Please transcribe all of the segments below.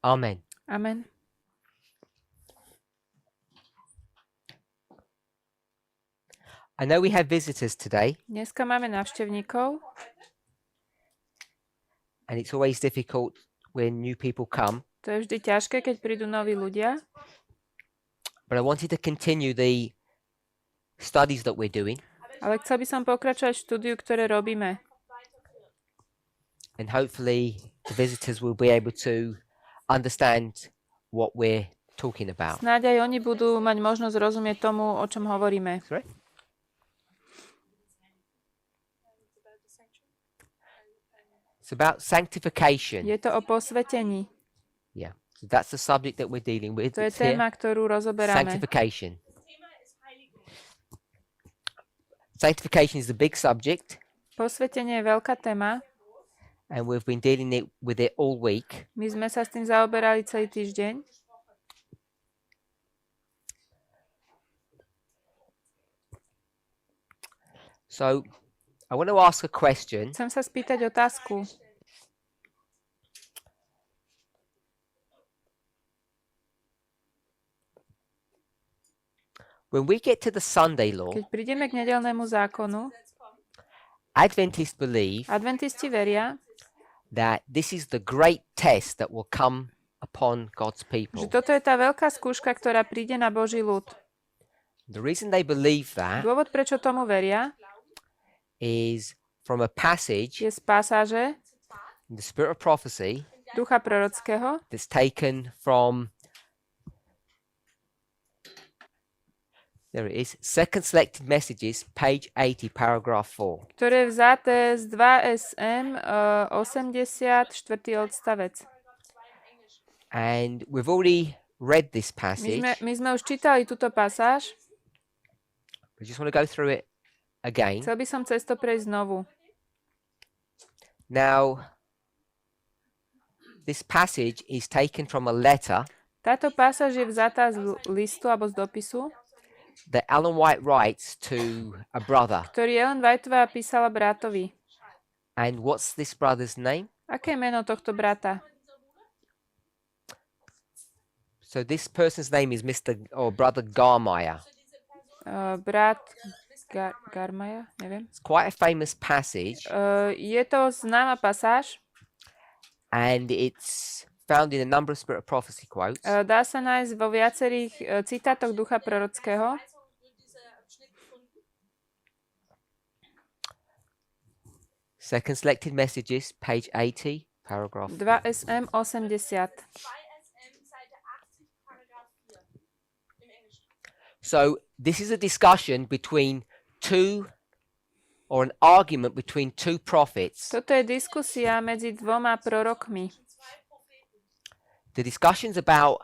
Amen. Amen. I know we have visitors today, Dneska máme návštevníkov and it's always difficult when new people come, to je vždy ťažké, keď prídu noví ľudia, but I wanted to continue the studies that we're doing, ale chcel by som pokračovať v štúdiu, ktoré robíme. and hopefully the visitors will be able to understand what we're talking about. Snáď aj oni budú mať možnosť rozumieť tomu, o čom hovoríme. Sorry? It's about sanctification. Je to o posvetení. Yeah. So that's the subject that we're dealing with. To je It's here. téma, ktorú rozoberáme. Sanctification. Sanctification is a big subject, Posvetenie je veľká téma. and we've been dealing with it all week. My sme sa s tým zaoberali celý týždeň. So I want to ask a question. Chcem sa spýtať otázku. When we get to the Sunday law, Keď prídeme k nedeľnému zákonu, Adventists believe adventisti veria, that this is the great test that will come upon God's že people. toto je tá veľká skúška, ktorá príde na Boží ľud. The reason they believe that Dôvod, prečo tomu veria, is from a passage je z pasáže in the spirit of prophecy ducha prorockého, that's taken from, there it is, Second Selected Messages, page 80, paragraph 4. ktoré je vzaté z 2SM 84. odstavec. And we've already read this My passage. my sme už čítali túto pasáž. I just want to go through it again. Chcel by som cez to prejsť znovu. Now, this passage is taken from a letter Táto pasáž je vzatá z listu alebo z dopisu, that Ellen White writes to a brother. ktorý Ellen Whiteová písala bratovi. And what's this brother's name? Aké je meno tohto brata? So this person's name is Mr. or Brother Garmeyer. Brat Garmaja, neviem. It's quite a famous passage, Je to známa pasáž. and it's found in a number of spirit of prophecy quotes. Dá sa nájsť vo viacerých citátoch ducha prorockého. Second Selected Messages, page 80, paragraph 2SM 80. So this is a discussion between two, or an argument between two prophets. Toto je diskusia medzi dvoma prorokmi. The discussion's about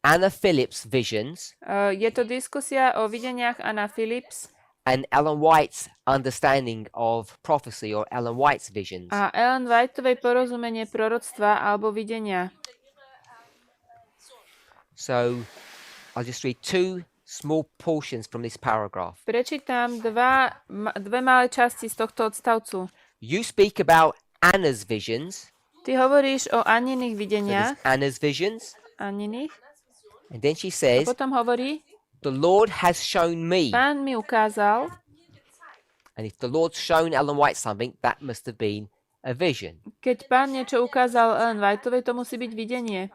Anna Phillips' visions Je to diskusia o videniach Anna Phillips and Ellen White's understanding of prophecy, or Ellen White's visions. a Ellen Whiteovej porozumenie proroctva alebo videnia. So I'll just read two small portions from this paragraph. Prečítam dve malé časti z tohto odstavcu. You speak about Anna's visions. Ty hovoríš o Aniných So videniach, there's Anna's visions. Aniných, And then she a says, potom hovorí, the Lord has shown me. Pán mi ukázal, And if the Lord's shown Ellen White something, that must have been a vision. keď Pán niečo ukázal Ellen Whiteovej, to musí byť videnie.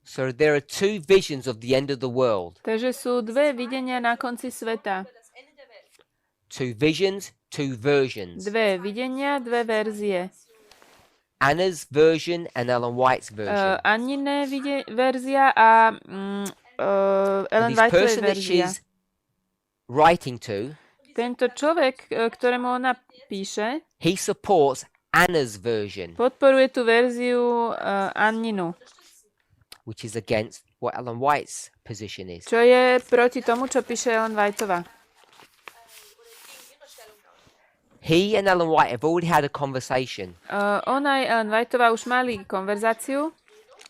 So there are two visions of the end of the world. Takže sú dve videnia na konci sveta. Two visions, two versions. Dve videnia, dve verzie. Anna's version and Ellen White's version. Anine verzia a And Ellen this Whiteovej person that verzia. she's writing to, Tento človek, ktorému ona píše, he supports Anna's version, podporuje tú verziu Anninu, which is against what Ellen White's position is. čo je proti tomu, čo píše Ellen Whiteová. He and Ellen White have already had a conversation. Ona aj Ellen Whiteová už mali konverzáciu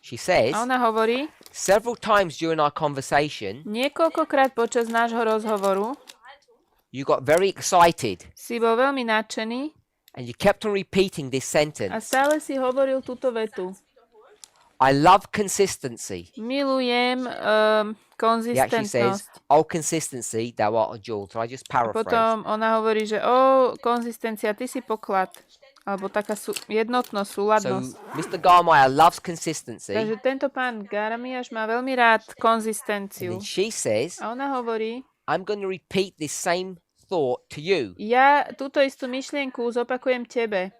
She says, a ona hovorí, several times during our conversation, niekoľkokrát počas nášho rozhovoru you got very excited si bol veľmi nadšený and you kept on repeating this a sentence. stále si hovoril túto vetu. I love consistency. Milujem He actually says, konzistentnosť. oh, consistency, thou art a jewel. So I just A paraphrase. potom ona hovorí, že konzistencia, ty si poklad. Alebo taká jednotnosť, So súladnosť. Mr. Garmeyer loves consistency. Takže tento pán Garmiaš má veľmi rád And konzistenciu. then she says, A ona hovorí, I'm going to repeat this same thought to you. ja túto istú myšlienku zopakujem tebe.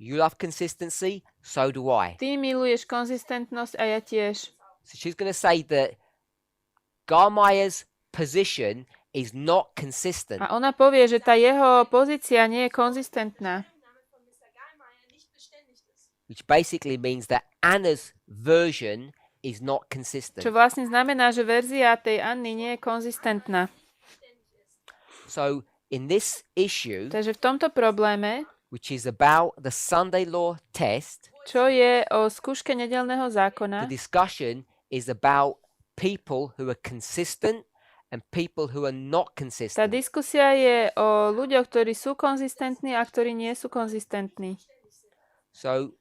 You love consistency, so do I. Ty miluješ konzistentnosť a ja tiež. So she's going to say that Garmeyer's position is not consistent, A ona povie, že tá jeho pozícia nie je konzistentná. which basically means that Anna's version is not consistent. Čo vlastne znamená, že verzia tej Anny nie je konzistentná. So in this issue, Takže v tomto probléme, which is about the Sunday law test, čo je o skúške nedeľného the zákona, discussion is about people who are consistent and people who are not tá consistent. diskusia je o ľuďoch, ktorí sú konzistentní a ktorí nie sú konzistentní. So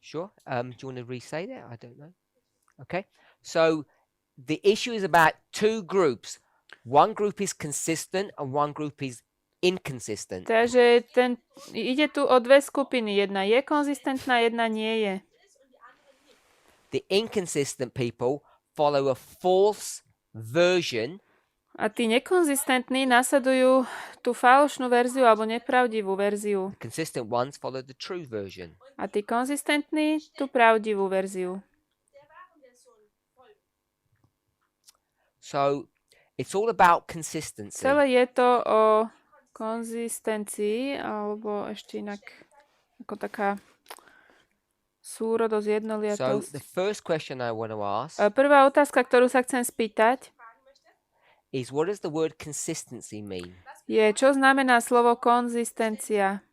sure. Do you want to re-say that? I don't know. Okay. So the issue is about two groups. One group is consistent and one group is inconsistent. Takže ide tu o dve skupiny. Jedna je konzistentná, jedna nie je. The inconsistent people follow a false version A tí nekonzistentní nasledujú tú falošnú verziu alebo nepravdivú verziu. The consistent ones follow the true version. A tí konzistentní tú pravdivú verziu. So it's all about consistency. Celé je to o konzistencii, alebo ešte inak ako taká súrodosť, So jednoliatosť. the first question I want to ask Prvá otázka, ktorú sa chcem spýtať, is, what does the word consistency mean? je, čo znamená slovo konzistencia?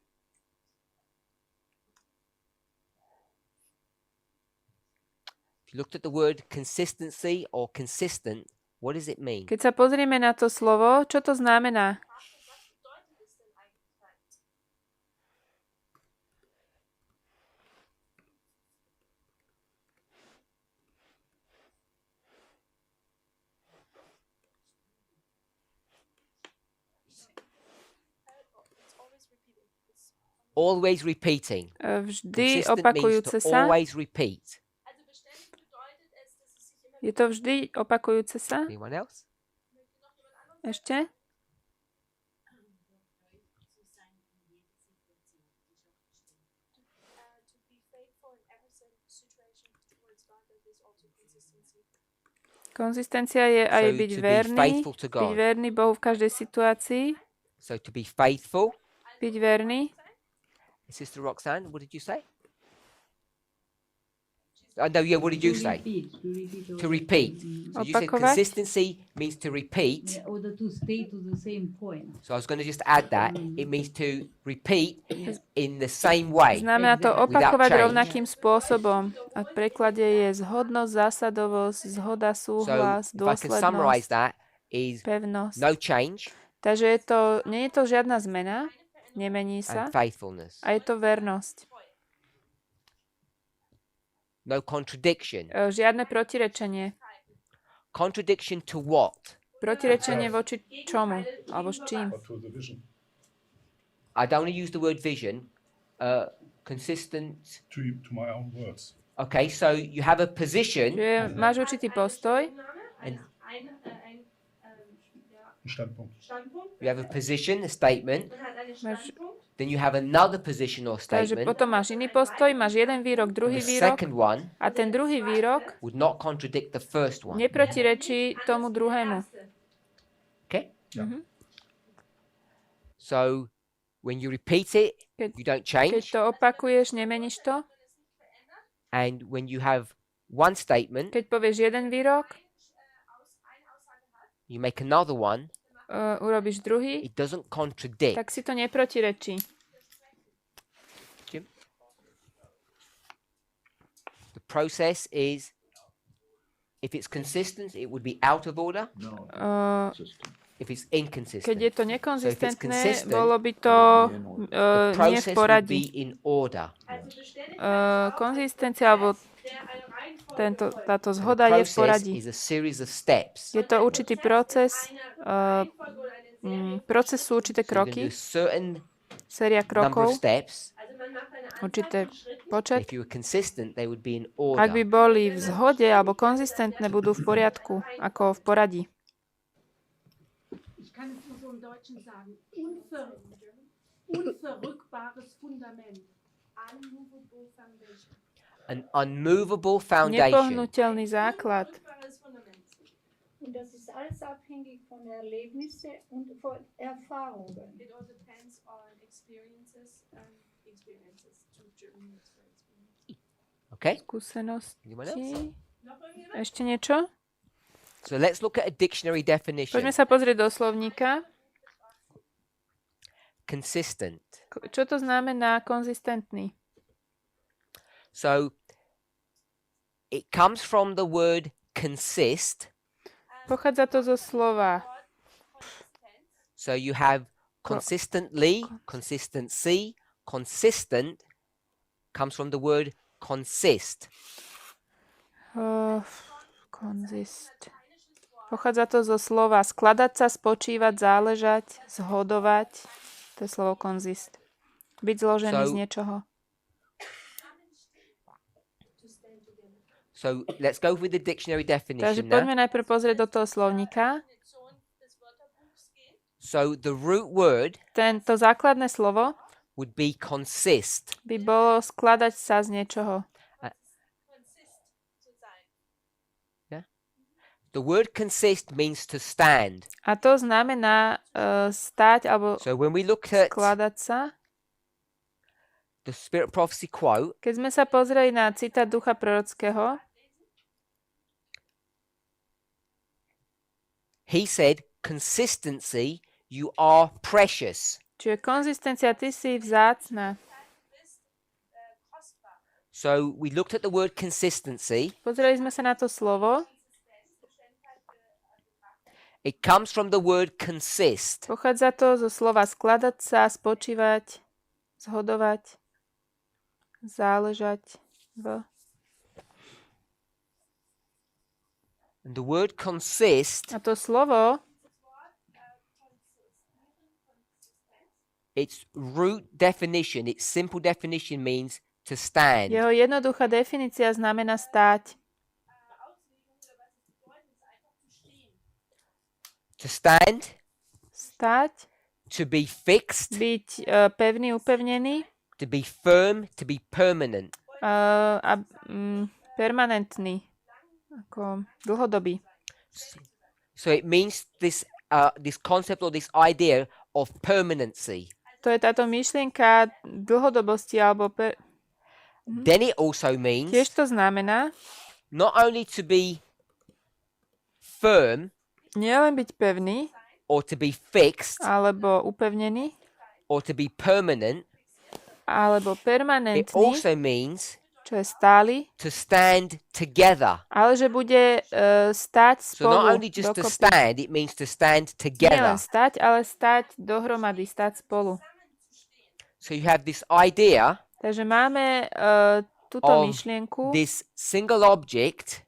If you looked at the word consistency or consistent, what does it mean? Keď sa pozrieme na to slovo, čo to znamená? Always repeating. Vždy Consistent means opakujúce to sa. always repeat. Je to vždy opakujúce sa? Anyone else? Ešte? Konzistencia je aj So byť to be verný, faithful to byť God. verný Bohu v každej situácii, So to be faithful. byť verný. Sister Roxanne, what did you say? No, yeah, what did you say? To repeat. So you said Opakovať. consistency means to repeat. In order to stay to the same point. So I was going to just add that. It means to repeat in the same way. Znamená to Without opakovať change. rovnakým spôsobom. A v preklade je zhodnosť, zásadovosť, zhoda, So súhlas, if I can summarize dôslednosť, that, is pevnosť. no change Takže nie je to žiadna zmena, nemení sa, and faithfulness. a je to vernosť. No contradiction. Žiadne protirečenie. Contradiction to what? Protirečenie voči čomu? Alebo s čím? I don't want to use the word vision. Consistent. To my own words. Okay, so you have a position. Že máš určitý postoj, And Ein Standpunkt. you have a position, a statement. máš, Then you have another position or takže statement. potom máš iný postoj, máš jeden výrok, druhý The výrok second one a ten druhý výrok would not contradict the first one. neprotirečí tomu druhému. Okay? Yeah. So when you repeat it, Keď- you don't Keď change. to opakuješ, nemeníš to. And when you have one statement, Keď povieš jeden výrok, you make another one, urobíš druhý, it doesn't contradict. tak si to neprotirečí. Jim? process is, if it's consistent, it would be out of order. If it's inconsistent. Keď je to nekonzistentné, consistent, bolo by to The nie v process would poradí. be in order. Konzistencia alebo táto The zhoda je v process poradí. is a series of steps. Je to určitý proces, proces sú určité So you're going to kroky, do a certain séria number of krokov, steps. určité počet. If you were consistent, they would be in Ak by order. boli v zhode alebo konzistentné, budú v poriadku, ako v poradí. Ich kann es nur so im Deutschen sagen. Unverrückbares Fundament. Unmovable foundation. An unmovable foundation. Nepohnutelný základ. Und das ist alles abhängig von Erlebnissen und von Erfahrungen. It all depends on experiences to German experience. Okay? Skúsenosti. Anyone else? Ešte niečo? So let's look at a dictionary definition. Poďme sa pozrieť do slovníka. Consistent. Čo to znamená konzistentný? So it comes from the word consist. Pochádza to zo slova. So you have consistently, consistency, consistent comes from the word consist. Konzist. Pochádza to zo slova skladať sa, spočívať, záležať, zhodovať. To je slovo konzist. Byť zložený z niečoho. So let's go with the dictionary Takže definition now. poďme najprv pozrieť do toho slovníka. So the root word To základné slovo would be consist. by bolo skladať sa z niečoho. The word consist means to stand. A to znamená stať alebo So when we look at skladať sa. the Spirit of Prophecy quote, Keď sme sa pozreli na citát ducha prorockého, he said, consistency, you are precious. čiže konzistencia, ty si vzácna. So we looked at the word consistency. Pozreli sme sa na to slovo. It comes from the word consist. Pochádza to zo slova skladať sa, spočívať, zhodovať, záležať v. And the word consist, A to slovo, its root definition, its simple definition means to stand. jeho jednoduchá definícia znamená stáť. To stand, Stáť, to be fixed, byť pevný, upevnený to be firm, to be permanent. a permanentný, ako dlhodobý. So it means this concept or this idea of permanency. To je táto myšlienka dlhodobosti alebo Then it also means tiež to znamená not only to be firm nielen byť pevný or to be fixed alebo upevnený or to be permanent, alebo it permanentný, also means čo je stály, to stand together. ale že bude stáť So not spolu only just to dokopy. stand, it means to stand Nie together. len stať, ale stať dohromady, stať spolu. So you have this idea, Takže máme túto of myšlienku this single object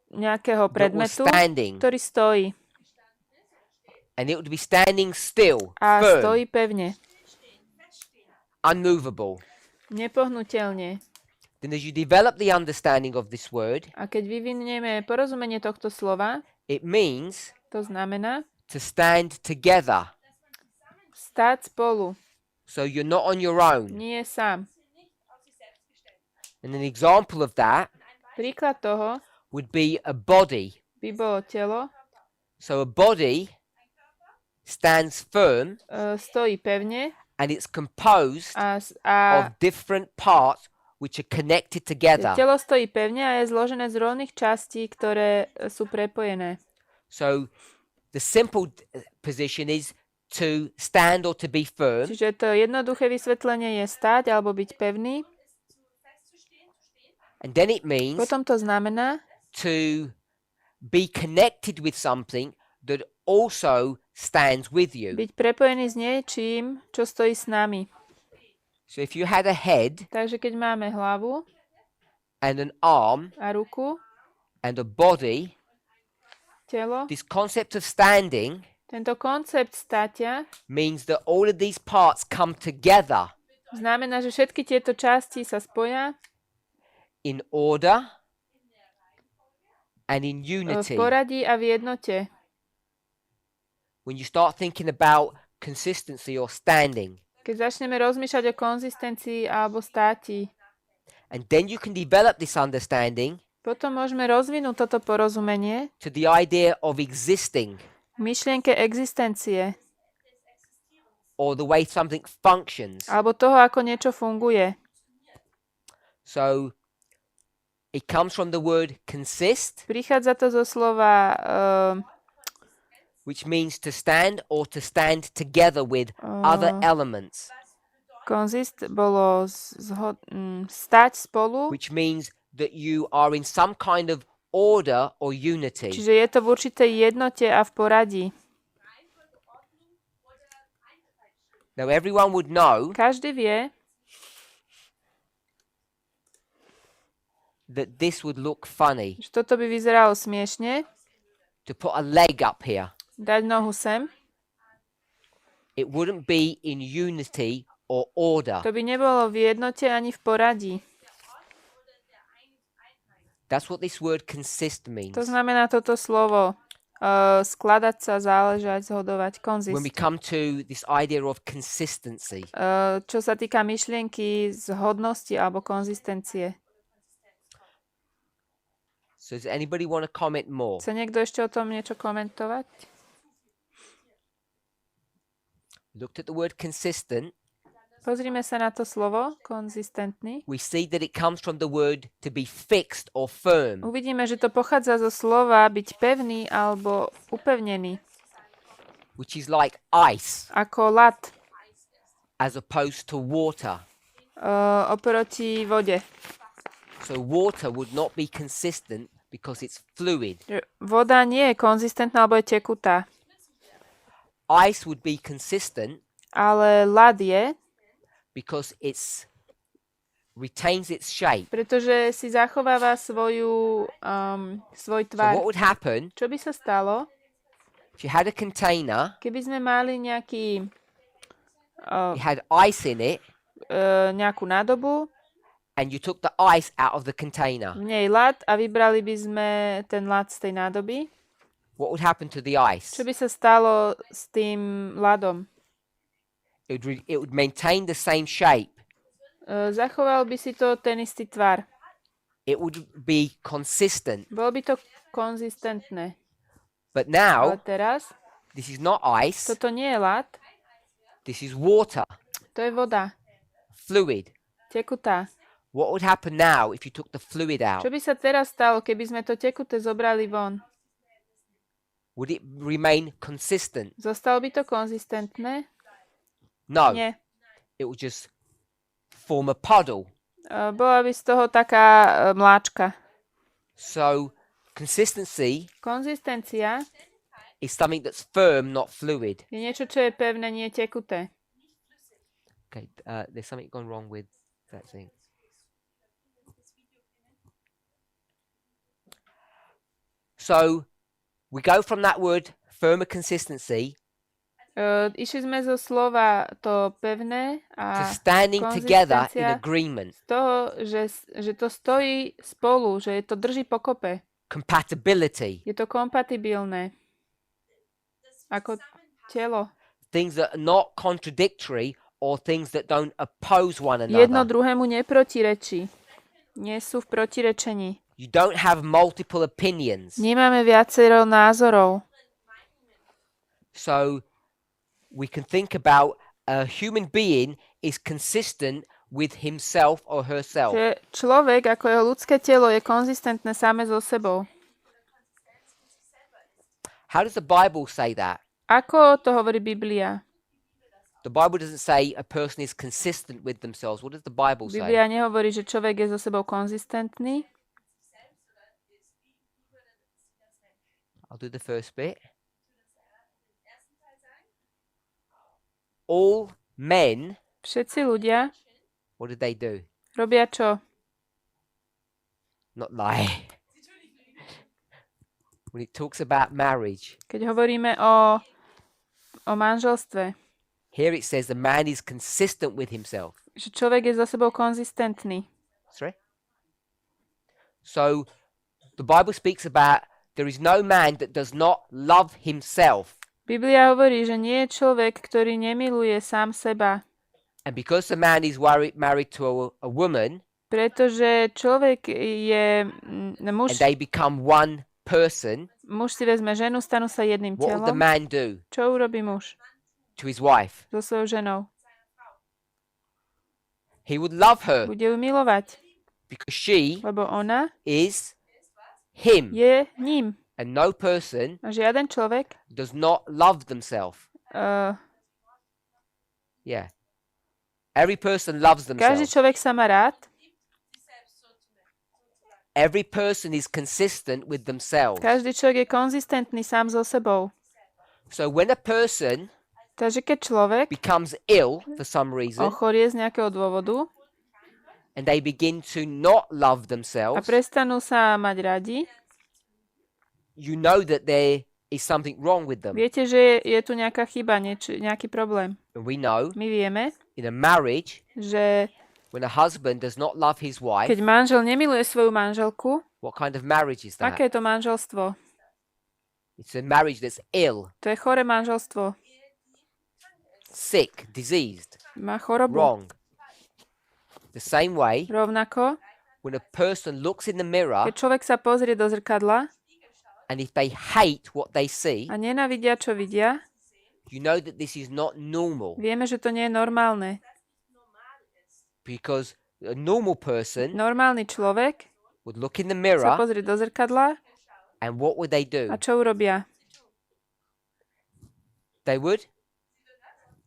nejakého that was predmetu, standing, ktorý stojí and it would be standing still, a firm, stojí pevne, unmovable. nepohnutelne. Then as you develop the understanding of this word, A keď vyvinieme porozumenie tohto slova, it means to znamená to stand together. stáť spolu, So you're not on your own. nie sám. And an example of that Príklad toho would be a body. by bolo telo, So a body stands firm stojí pevne and it's composed a of different parts which are connected together. telo stojí pevne a je zložené z rôznych častí, ktoré sú prepojené. So the simple position is to stand or to be firm. Čiže to jednoduché vysvetlenie je stáť alebo byť pevný And then it means Potom to znamená to be connected with something that also stands with you. byť prepojený s niečím, čo stojí s nami. So if you had a head Takže keď máme hlavu and an arm a ruku, and a body, telo, this concept of standing tento koncept státia means that all of these parts come together znamená, že všetky tieto časti sa spoja in order and in v unity. poradí a v jednote. When you start thinking about consistency or standing, Keď začneme rozmýšľať o konzistencii alebo státi, and then you can develop this understanding potom môžeme rozvinúť toto porozumenie to the idea of existing k myšlienke existencie or the way something functions. alebo toho, ako niečo funguje. So it comes from the word consist, Prichádza to zo slova which means to stand or to stand together with other elements, konzist, bolo stať spolu, which means that you are in some kind of order or unity. čiže je to v určitej jednote a v poradí. Now everyone would know Každý vie, that this would look funny že toto by vyzeralo smiešne, to put a leg up here. dať nohu sem. It wouldn't be in unity or order. To by nebolo v jednote ani v poradí. That's what this word consist means. To znamená toto slovo skladať sa, záležať, zhodovať, konzist. When we come to this idea of consistency, Čo sa týka myšlienky zhodnosti alebo konzistencie. so does anybody want to comment more? Chce niekto ešte o tom niečo komentovať? Looked at the word consistent. Pozrime sa na to slovo, konzistentný. We see that it comes from the word to be fixed or firm. Uvidíme, že to pochádza zo slova byť pevný alebo upevnený. Which is like ice Ako ľad as opposed to water. oproti vode. So water would not be consistent because it's fluid. Voda nie je konzistentná, alebo je tekutá. Ice would be consistent Ale ľad je, because it's retains its shape. pretože si zachováva svoj So tvar. what would happen Čo by sa stalo, if you had a container, keby sme mali nejaký, it had ice in it, nejakú nádobu, and you took the ice out of the container? v nej ľad a vybrali by sme ten ľad z tej nádoby? What would happen to the ice? Čo by sa stalo s tým ľadom? It would maintain the same shape. Zachoval by si to ten istý tvar. It would be consistent. Bolo by to konzistentné. But Ale now, teraz, this is not ice, toto nie je ľad, this is water, to je voda, fluid. tekutá. What would happen now if you took the fluid out? Čo by sa teraz stalo, keby sme to tekuté zobrali von? Would it remain consistent? Zostalo by to konzistentné? No, Nie. it would just form a puddle. Bola by z toho taká mláčka. So consistency Konzistencia is something that's firm, not fluid. je niečo, čo je pevné, nie tekuté. Okay, there's something gone wrong with that thing. So we go from that word firmer consistency Išli sme zo slova to pevné to a standing together in konzistencia agreement, z toho, že to stojí spolu, že to drží pokope. compatibility, Je to kompatibilné. Ako telo. things that are not contradictory or things that don't oppose one Jedno another. druhému neprotirečí. Nie sú v protirečení. You don't have multiple opinions. Nemáme viacero názorov. So we can think about a human being is consistent with himself or herself. Že človek, ako jeho ľudské telo, je konzistentné same so sebou. How does the Bible say that? Ako to hovorí Biblia? The Bible doesn't say a person is consistent with themselves. What does the Bible say? Biblia nehovorí, že človek je so sebou konzistentný. I'll do the first bit. All men, Všetci ľudia what did they do? robia čo? Not lie. When it talks about marriage, Keď hovoríme o manželstve, here it says the man is consistent with himself. že človek je so sebou konzistentný. Sorry? So the Bible speaks about there is no man that does not love himself. Biblia hovorí, že nie je človek, ktorý nemiluje sám seba. And because the man is married to a woman, Pretože človek je muž, and they become one person, muž si vezme ženu, stanú sa jedným what will the telom. man do Čo urobí muž to his wife? so svojou ženou? He would love her Bude ju milovať, because she lebo ona is him. je ním. And no person A žiaden človek does not love themselves. Yeah. Every person loves každý themselves. človek sa má rád. Every person is consistent with themselves. Každý človek je konzistentný sám so sebou. So when a person Takže keď človek becomes ill for some reason ochorie z nejakého dôvodu and they begin to not love a themselves, prestanú sa mať radi, you know that there is something wrong with them. viete, že je tu nejaká chyba, nejaký problém. And we know My vieme, in a marriage, že when a husband does not love his wife, keď manžel nemiluje svoju manželku, what kind of marriage is that? aké je to manželstvo? It's a marriage that's ill, To je choré manželstvo. sick, diseased, Má chorobu. wrong. The same way, Rovnako, when a person looks in the mirror keď človek sa pozrie do zrkadla and if they hate what they see, a nenávidia, čo vidia, you know that this is not normal, vieme, že to nie je normálne. because a normal person Normálny človek would look in the sa mirror pozrie do zrkadla and what would they do? a čo urobia?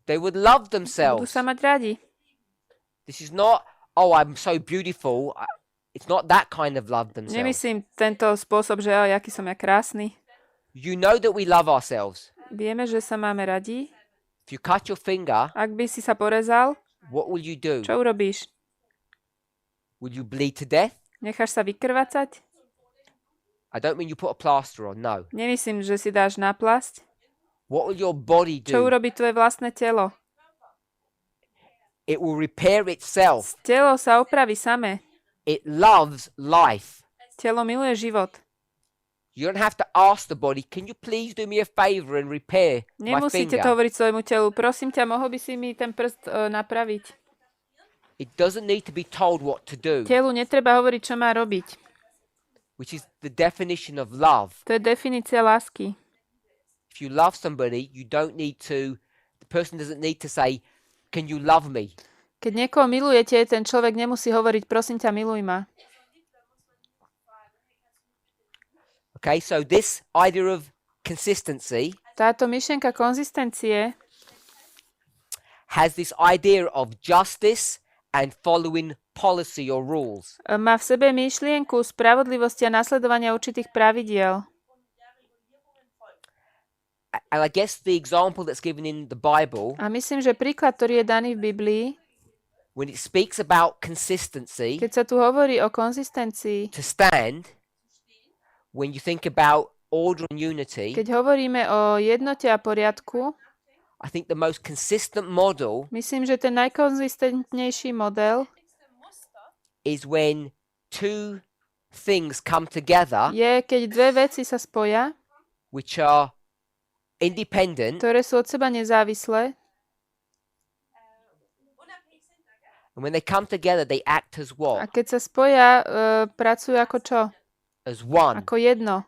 They would love Budú themselves. sa mať radi. This is not, oh, I'm so beautiful. It's not that kind of love themselves. Nemyslím tento spôsob, že aký som ja krásny. You know that we love ourselves. Vieme, že sa máme radi. If you cut your finger, Ak by si sa porezal, what will you do? čo urobíš? Will you bleed to death? Necháš sa vykrvácať? I don't mean you put a plaster on, no. Nemyslím, že si dáš náplasť. What will your body Čo do? urobí tvoje vlastné telo? It will repair itself. Telo sa opraví samé. It loves life. Telo miluje život. You don't have to ask the body, can you please do me a favor and repair my Nemusíte to finger? hovoriť svojmu telu. Prosím ťa, mohol by si mi ten prst napraviť? It doesn't need to be told what to do, Telu netreba hovoriť, čo má robiť. which is the definition of love. To je definícia lásky. If you love somebody, you don't need to, the person doesn't need to say, can you love me? Keď niekoho milujete, ten človek nemusí hovoriť, prosím ťa, miluj ma. Okay, so this idea of consistency Táto myšlienka konzistencie has this idea of justice and following policy or rules. má v sebe myšlienku spravodlivosti a nasledovania určitých pravidiel. And I guess the example that's given in the Bible, A myslím, že príklad, ktorý je daný v Biblii, when it speaks about consistency, keď sa tu hovorí o konzistencii, to stand, when you think about order and unity, keď hovoríme o jednote a poriadku, I think the most consistent model myslím, že ten najkonzistentnejší model is when two things come together je, keď dve veci sa spoja, which are independent, ktoré sú od seba nezávislé, and when they come together, they act as a what? keď sa spoja, pracujú ako čo? As one. Ako jedno.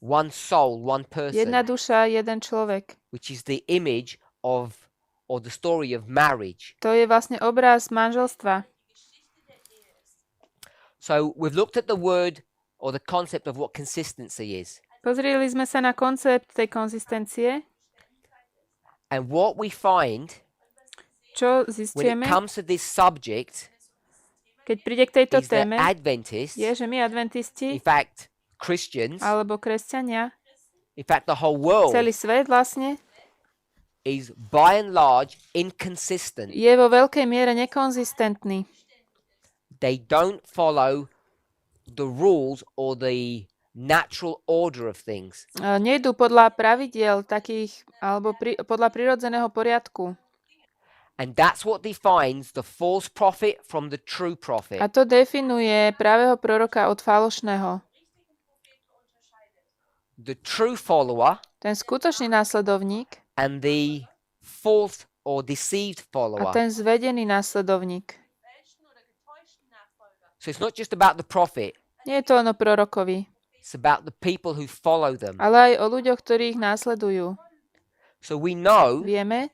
One soul, one Jedna person, duša, jeden človek. which is the image of, or the story of marriage. To je vlastne obraz manželstva. So we've looked at the word or the concept of what consistency is. Pozreli sme sa na koncept tej konzistencie And what we find čo when it zistujeme, comes to this subject keď príde k tejto is that téme, Adventists, je, že my adventisti, in fact, Christians, alebo kresťania, in fact, the whole world celý svet vlastne, is by and large inconsistent. je vo veľkej miere nekonzistentný. They don't follow the rules or the natural order of things. Nejdú podľa pravidiel takých, alebo podľa prirodzeného poriadku. And that's what defines the false prophet from the true prophet. A to definuje pravého proroka od falošného. The true follower Ten skutočný následovník and the false or deceived a follower. ten zvedený následovník. So it's not just about the prophet, Nie je to len o prorokovi, it's about the people who follow them. ale aj o ľuďoch, ktorí ich následujú. So we know, Vieme,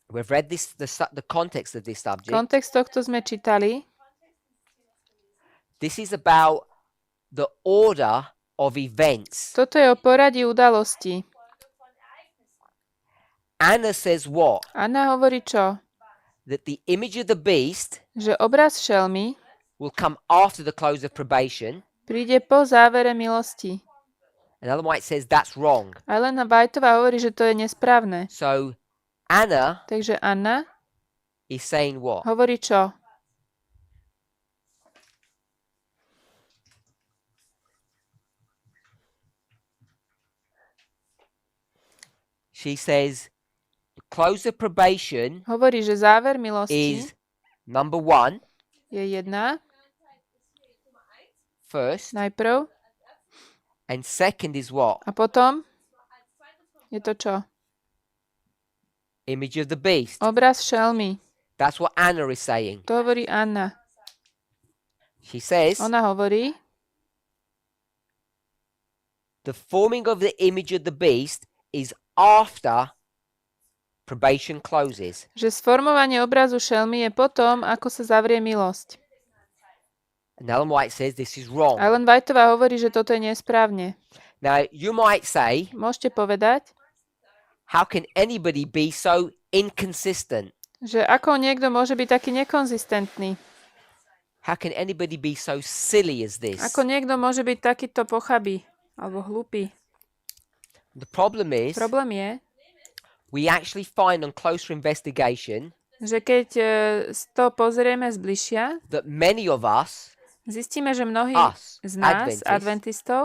we've read this, the context of this subject. kontext tohto sme čítali. This is about the order of events. Toto je o poradí udalostí. Anna says what? Anna hovorí čo? That the image of the beast Že obraz šelmy will come after the close of probation. príde po závere milosti. And Ellen White says that's wrong. A Elena Whiteová hovorí, že to je nesprávne. So Anna Takže Anna is saying what? hovorí čo? She says the close of probation Hovorí, že záver milosti is number one, je jedna, first, najprv, and second is what? a potom je to čo? Image of the beast. Obraz šelmy. That's what Anna is saying. To hovorí Anna. She says Ona hovorí, the forming of the image of the beast is after probation closes. že sformovanie obrazu šelmy je potom, ako sa zavrie milosť. And Ellen White says this is wrong. A Ellen Whiteová hovorí, že toto je nesprávne. Now, you might say, Môžete povedať, how can anybody be so inconsistent? že ako niekto môže byť taký nekonzistentný? How can anybody be so silly as this? Ako niekto môže byť takýto pochabý alebo hlúpy? The problem is, Problém je, we actually find on closer investigation že keď to pozrieme zbližšia, that many of us zistíme, že mnohí Us, z nás, Adventists, adventistov,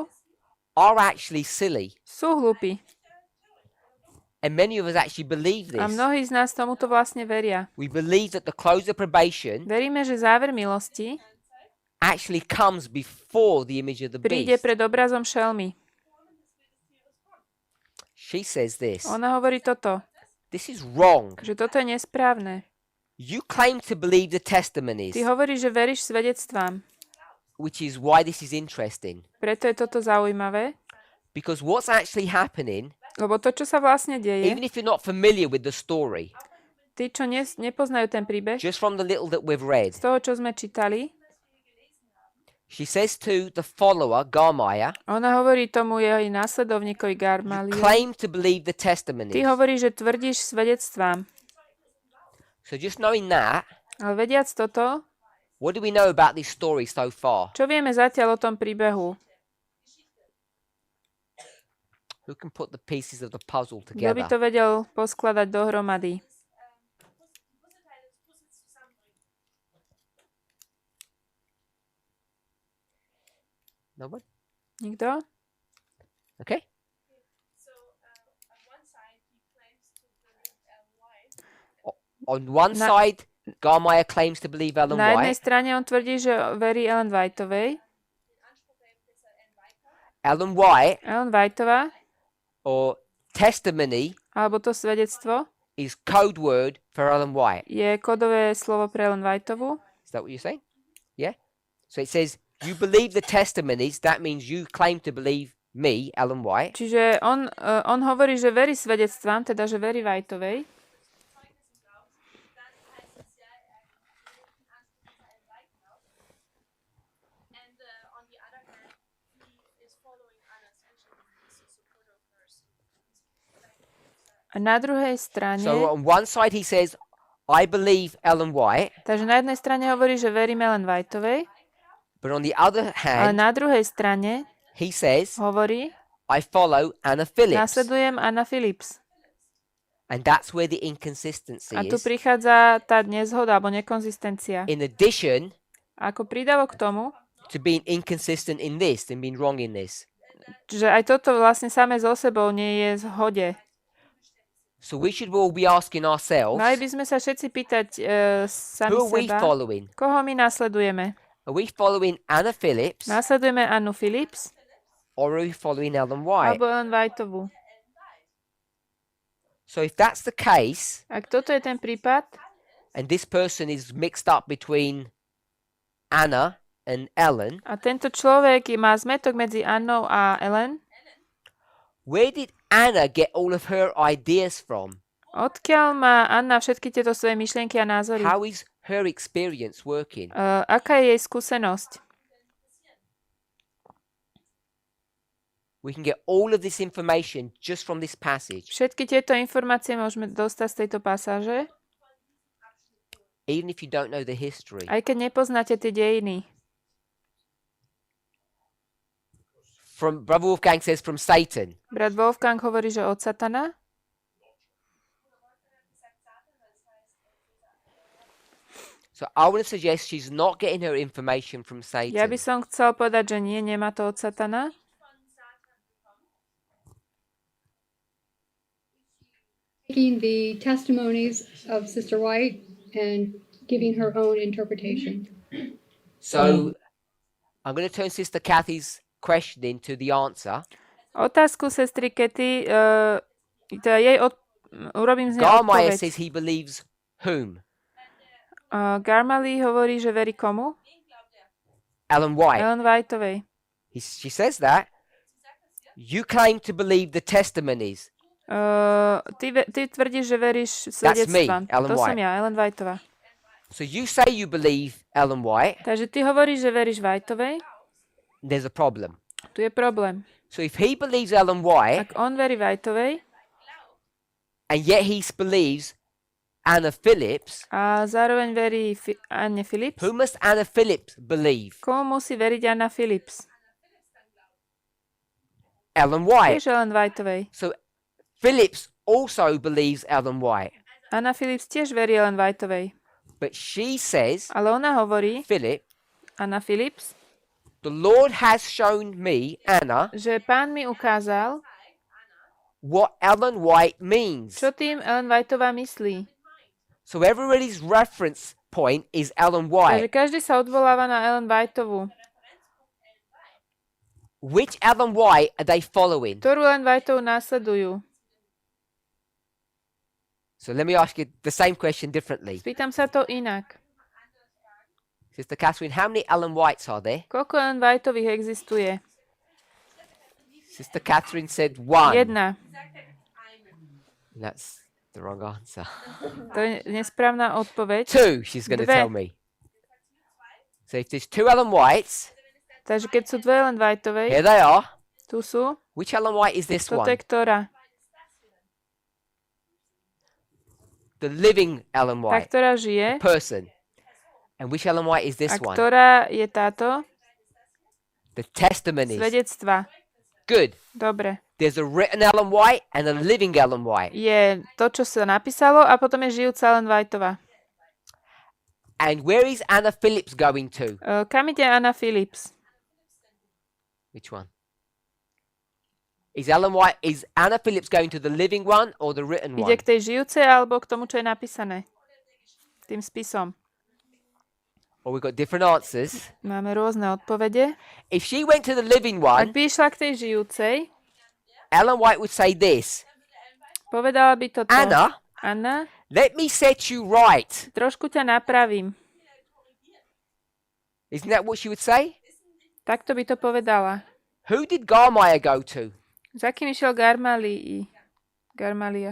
are actually silly. sú hlúpi. And many of us actually believe A this. mnohí z nás tomuto vlastne veria. We believe that the close of probation Veríme, že záver milosti actually comes before the image of the príde beast. pred obrazom šelmy. She says this. Ona hovorí toto, This is wrong. že toto je nesprávne. You claim to believe the testimonies, Ty hovoríš, že veríš svedectvám. which is why this is interesting. Preto je toto zaujímavé, Because what's actually happening, lebo to, čo sa vlastne deje, even if you're not familiar with the story, tí, čo nepoznajú ten príbeh, just from the little that we've read, z toho, čo sme čítali, she says to the follower, Garmaya, ona hovorí tomu jej následovníkovi you Garmaliu, claim to believe the ty testimonies. hovoríš, že tvrdíš svedectvám. So just knowing that, Ale vediac toto, what do we know about this story so far? čo vieme zatiaľ o tom príbehu? Who can put the pieces of the puzzle Kto by to together? vedel poskladať dohromady? Nobody? Nikto? Okay. So on one side, he claims to believe white. On one Na- side, Garmaya claims to believe Ellen Na jednej White. strane on tvrdí, že verí Ellen Whiteovej. Ellen White, Ellen Whiteová, or testimony, alebo to svedectvo, is code word for Ellen White. je kodové slovo pre Ellen Whiteovú. Is that what you're saying? Yeah? So it says, you believe the testimonies, that means you claim to believe me, Ellen White. Čiže on hovorí, že verí svedectvám, teda že verí Whiteovej. And on the other hand, he is following Anna's vision. He's a supporter of hers. A na druhej strane So on one side he says, I believe Ellen White, Takže na jednej strane hovorí, že verím Ellen Whiteovej, but on the other ale hand, na druhej strane he says, hovorí, I follow Anna Phillips. nasledujem Anna Phillips. And that's where the inconsistency A tu is. prichádza tá nezhoda alebo nekonzistencia. In addition A ako prídavok k tomu, to being inconsistent in this and being wrong in this. že aj toto vlastne samé so sebou nie je v zhode. So we should all be asking ourselves, Mali by sme sa všetci pýtať sami who are we seba, following? koho my nasledujeme. Are we following Anna Phillips Nasledujeme Annu Phillips or are we following Ellen White? alebo Ellen Whiteovú. So if that's the case, Ak toto je ten prípad, and this person is mixed up between Anna and Ellen, a tento človek má zmätok medzi Annou a Ellen, where did Anna get all of her ideas from? odkiaľ má Anna všetky tieto svoje myšlienky a názory? How is her experience working? Aká je jej skúsenosť? We can get all of this information just from this passage, Všetky tieto informácie môžeme dostať z tejto pasáže, even if you don't know the history. aj keď nepoznáte tie dejiny. From Brother Wolfgang says from Satan. Brat Wolfgang hovorí, že od Satana. So I want to suggest she's not getting her information from Satan. Ja by som chcel povedať, že nie, nemá to od Satana. Taking the testimonies of Sister White and giving her own interpretation. So I'm going to turn Sister Kathy's question into the answer. Otázku sestry Kety, teda urobím z nej Garmaya odpoveď. says he believes whom? Garmali hovorí, že verí komu? Ellen White. Ellen Whiteovej. She says that. You claim to believe the testimonies. Ty tvrdíš, že veríš That's me, svedectvám. Ellen To som White. ja, Ellen Whiteová. So you say you believe Ellen White. Takže ty hovoríš, že veríš Whiteovej. There's a problem. Tu je problém. So if he believes Ellen White Ak on verí Whiteovej and yet he believes Anna Phillips, a zároveň verí Anne Phillips, who must Anna Phillips believe? komu musí veriť Anna Phillips? Ellen White. Tiež Ellen Whiteovej. So Phillips also believes Ellen White. Anna Phillips tiež verí Ellen Whiteovej. But she says, Ale ona hovorí, Philip, Anna Phillips, the Lord has shown me, Anna, že Pán mi ukázal, what Ellen White means. čo tým Ellen Whiteová myslí. So everybody's reference point is Ellen Takže White. každý sa odvoláva na Ellen Whiteovú. Which Ellen White are they following? Ktorú Ellen Whiteovú následujú? So let me ask you the same question differently. Spýtam sa to inak. Sister Catherine, how many Ellen Whites are there? Koľko Ellen Whiteových existuje? Sister Catherine said one. Jedna. That's the wrong answer. To je nesprávna odpoveď. Two, she's going to Dve. tell me. So if there's two Ellen Whites, Takže keď sú dve Ellen Whiteovej, here they are. tu sú. Which Ellen White is this Toto je one? ktorá? The living Ellen Tá, White ktorá žije. person. And which Ellen White is this A one? ktorá je táto? The testimonies. Svedectva. Good. Dobre. There's a written Ellen White and a living Ellen White. Je to, čo sa napísalo a potom je žijúca Ellen Whiteová. And where is Anna Phillips going to? Kam ide Anna Phillips? Which one? Is Anna Phillips going to the living one or the written Ide one? k tej žijúcej alebo k tomu, čo je napísané? Tým spisom. Or we've got different answers. Máme rôzne odpovede. If she went to the living Ak one, by išla k tej žijúcej, Ellen White would say this. povedala by toto. Anna, Anna, let me set you right. trošku ťa napravím. Isn't that what she would say? Takto by to povedala. Who did Garmaya go to? Za kým išiel Garmalia?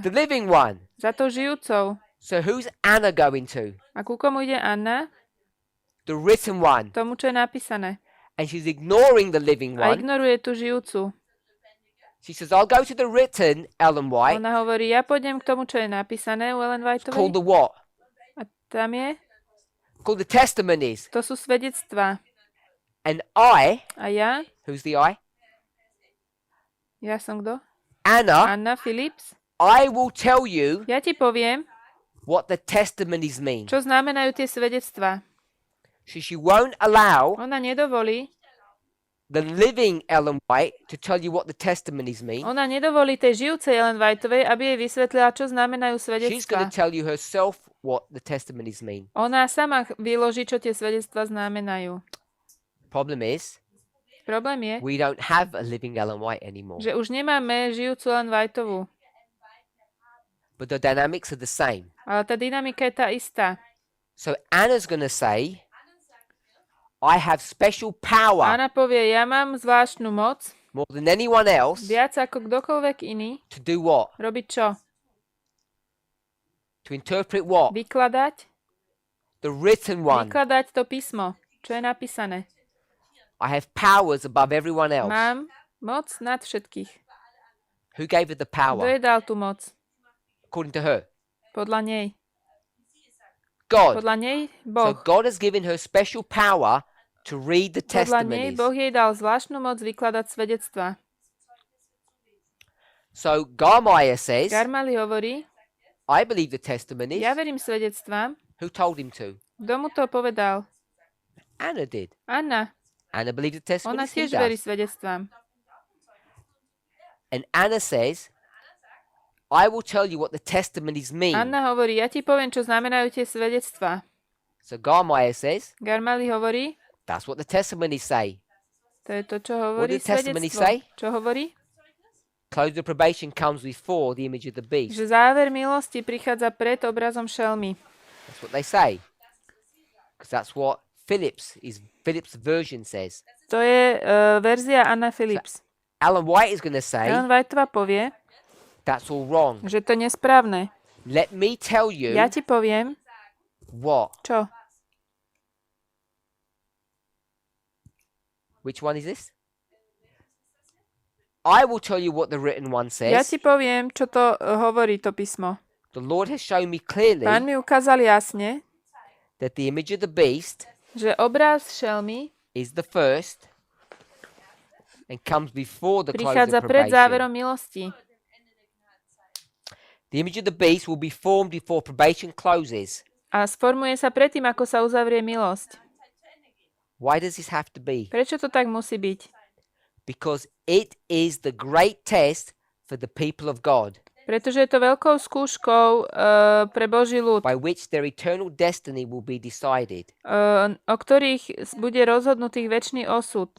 The living one. Za tou žijúcou. So who's Anna going to? A ku komu ide Anna? The written one. Tomu, čo je napísané. And she's ignoring the living A one. ignoruje tú žijúcu. She says, I'll go to the written Ellen White. Ona hovorí, ja pôjdem k tomu, čo je napísané u Ellen It's called Whiteovej. the what? Tam je. called the testimonies. To sú svedectvá. And I, A ja? who's the I? Ja som kto? Anna, Anna Philips. I will tell you Ja ti poviem, what the testimonies mean. čo znamenajú tie svedectvá. So she won't allow Ona nedovolí, the living Ellen White to tell you what the testimonies mean. ona nedovolí tej žijúcej Ellen Whiteovej, aby jej vysvetlila, čo znamenajú She's going svedectvá. to tell you herself what the testimonies mean. Ona sama vyloží, čo tie svedectvá znamenajú. Problem is, Problém je, we don't have a living Ellen White anymore. že už nemáme žijúcu Ellen Whiteovú. But the dynamics are the same. Ale tá dynamika je tá istá. So Anna's going to say, I have special power Anna povie, ja mám zvláštnu moc, more than anyone else viac ako kdokoľvek iný, to do what? robiť čo? To interpret what? Vykladať? The written one. Vykladať to písmo, čo je napísané. I have powers above everyone else. Mám moc nad všetkých. Who gave her the Kto power? jej dal tú moc? According to her. Podľa nej. God. Podľa nej So Boh. God has given her special power to read the Podľa nej testimonies. Boh jej dal zvláštnu moc vykladať svedectvá. So Garmier says, Garmali hovorí, I believe the testimonies. ja verím svedectvám. Who told him to? Kto mu to povedal? Anna did. Anna. Anna believed the Ona testimonies. He tiež verí does. svedectvám. And Anna says, I will tell you what the testimonies mean. Anna hovorí, ja ti poviem, čo znamenajú tie svedectvá. So Garmier says, Garmali hovorí, that's what the testimonies say. to je to, čo What hovorí did testimony svedectvo. say? Čo hovorí? Close of probation comes before the image of the beast. Že záver milosti prichádza pred obrazom šelmy. That's what they say. Because that's what Philip's version says. To je verzia Anna Philips. Alan White is going to say, Ellen Whiteová povie, that's all wrong. že to je nesprávne. Let me tell you Ja ti poviem, what. čo? Which one is this? I will tell you what the written one Ja says. ti poviem, čo to hovorí to písmo. The Lord has shown me clearly Pán mi ukázal jasne, that the image of the beast že obraz šelmy is the first and comes before the close prichádza of pred probation. záverom milosti. The image of the beast will be formed before probation closes. A sformuje sa predtým, ako sa uzavrie milosť. Why does this have to be? Prečo to tak musí byť? Because it is the great test for the people of God, Pretože je to veľkou skúškou pre Boží ľud, by which their eternal destiny will be decided. o ktorých bude rozhodnutých večný osud.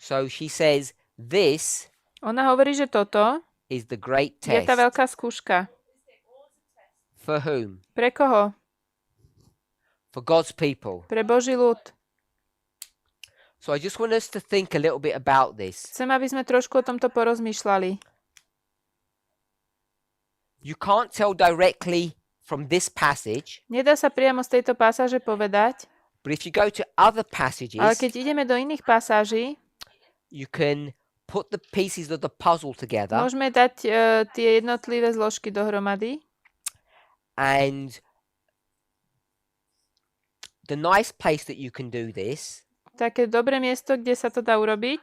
So she says, this Ona hovorí, že toto is the great je test. tá veľká skúška. For whom? Pre koho? For God's people. Pre Boží ľud. So I just want us to think a little bit about this. Chcem, aby sme trošku o tomto porozmýšľali. You can't tell directly from this passage, Nedá sa priamo z tejto pasáže povedať, but if you go to other ale passages, keď ideme do iných pasáží, you can put the pieces of the puzzle together môžeme dať tie jednotlivé zložky dohromady. and the nice place that you can do this Také dobré miesto, kde sa to dá urobiť,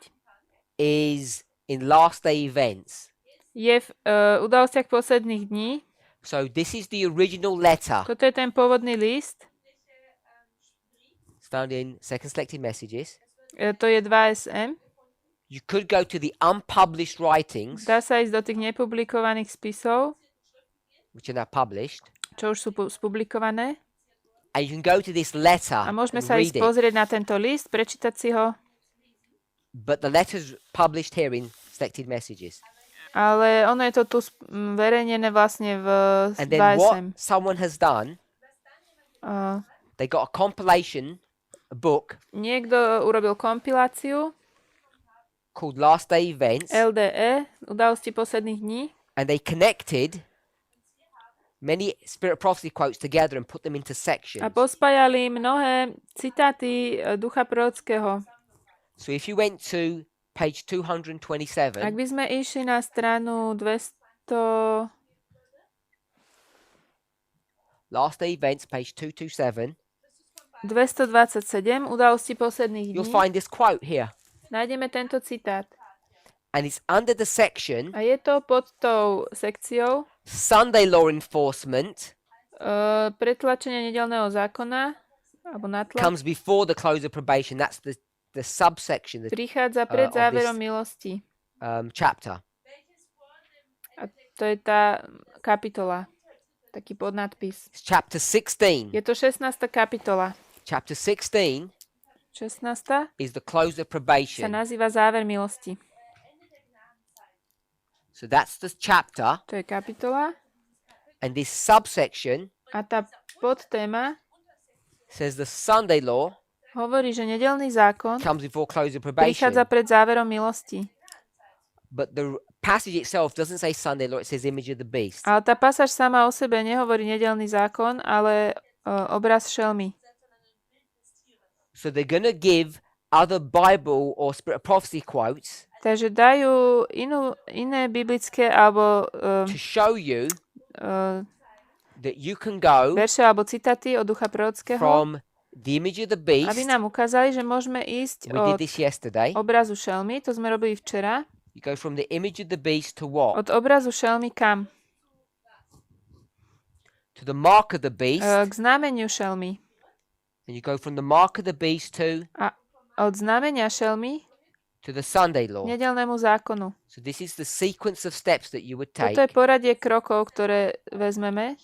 is in last day events. je v udalostiach posledných dní. So this is the original letter. Toto je ten pôvodný list. It's found in Second Selected Messages. To je 2SM. You could go to the unpublished writings, Dá sa ísť do tých nepublikovaných spisov, which are now published, čo už sú spublikované. and you can go to this letter A môžeme and sa read ísť it. pozrieť na tento list, prečítať si ho. But the letter's published here in Selected Messages. Ale ono je to tu verejnené vlastne v And then 2SM. what someone has done, they got a compilation, a book Niekto urobil kompiláciu called Last Day Events, LDE, udalosti posledných dní, and they connected many Spirit Prophecy quotes together and put them into sections. a pospájali mnohé citáty ducha prorockého. So if you went to page 227, Ak by sme išli na stranu 200, Last Events, page 227. 227, udalosti posledných You'll dní. find this quote here. Nájdeme tento citát. And it's under the section A je to pod tou sekciou Sunday Law Enforcement pretlačenie nedeľného zákona, alebo natlak, comes before the close of probation. That's the subsection, the prichádza pred of this- záverom milosti. chapter. A to je tá kapitola, taký podnadpis. It's chapter 16. Je to 16. kapitola. Chapter 16 16. is the close of sa probation. nazýva záver milosti. So that's the chapter. To je kapitola. And this subsection A tá podtéma says the Sunday law hovorí, že nedeľný zákon comes before close of probation. prichádza pred záverom milosti. But the passage itself doesn't say Sunday law, it says image of the beast. Ale tá pasáž sama o sebe nehovorí nedeľný zákon, ale obraz šelmy. So they're going to give other Bible or Spirit of Prophecy quotes Takže dajú iné biblické alebo to show you uh, that you can go verše alebo citaty od ducha prorockého, from the image of the beast. aby nám ukázali, že môžeme ísť We did od this yesterday. obrazu šelmy, to sme robili včera, You go from the image of the beast to what? od obrazu šelmy kam? To the mark of the beast. K znameniu šelmy. And you go from the mark of the beast to A od znamenia šelmy the Sunday law. nedeľnému zákonu. So this is the sequence of steps that you would take. Toto je poradie krokov, ktoré vezmeme.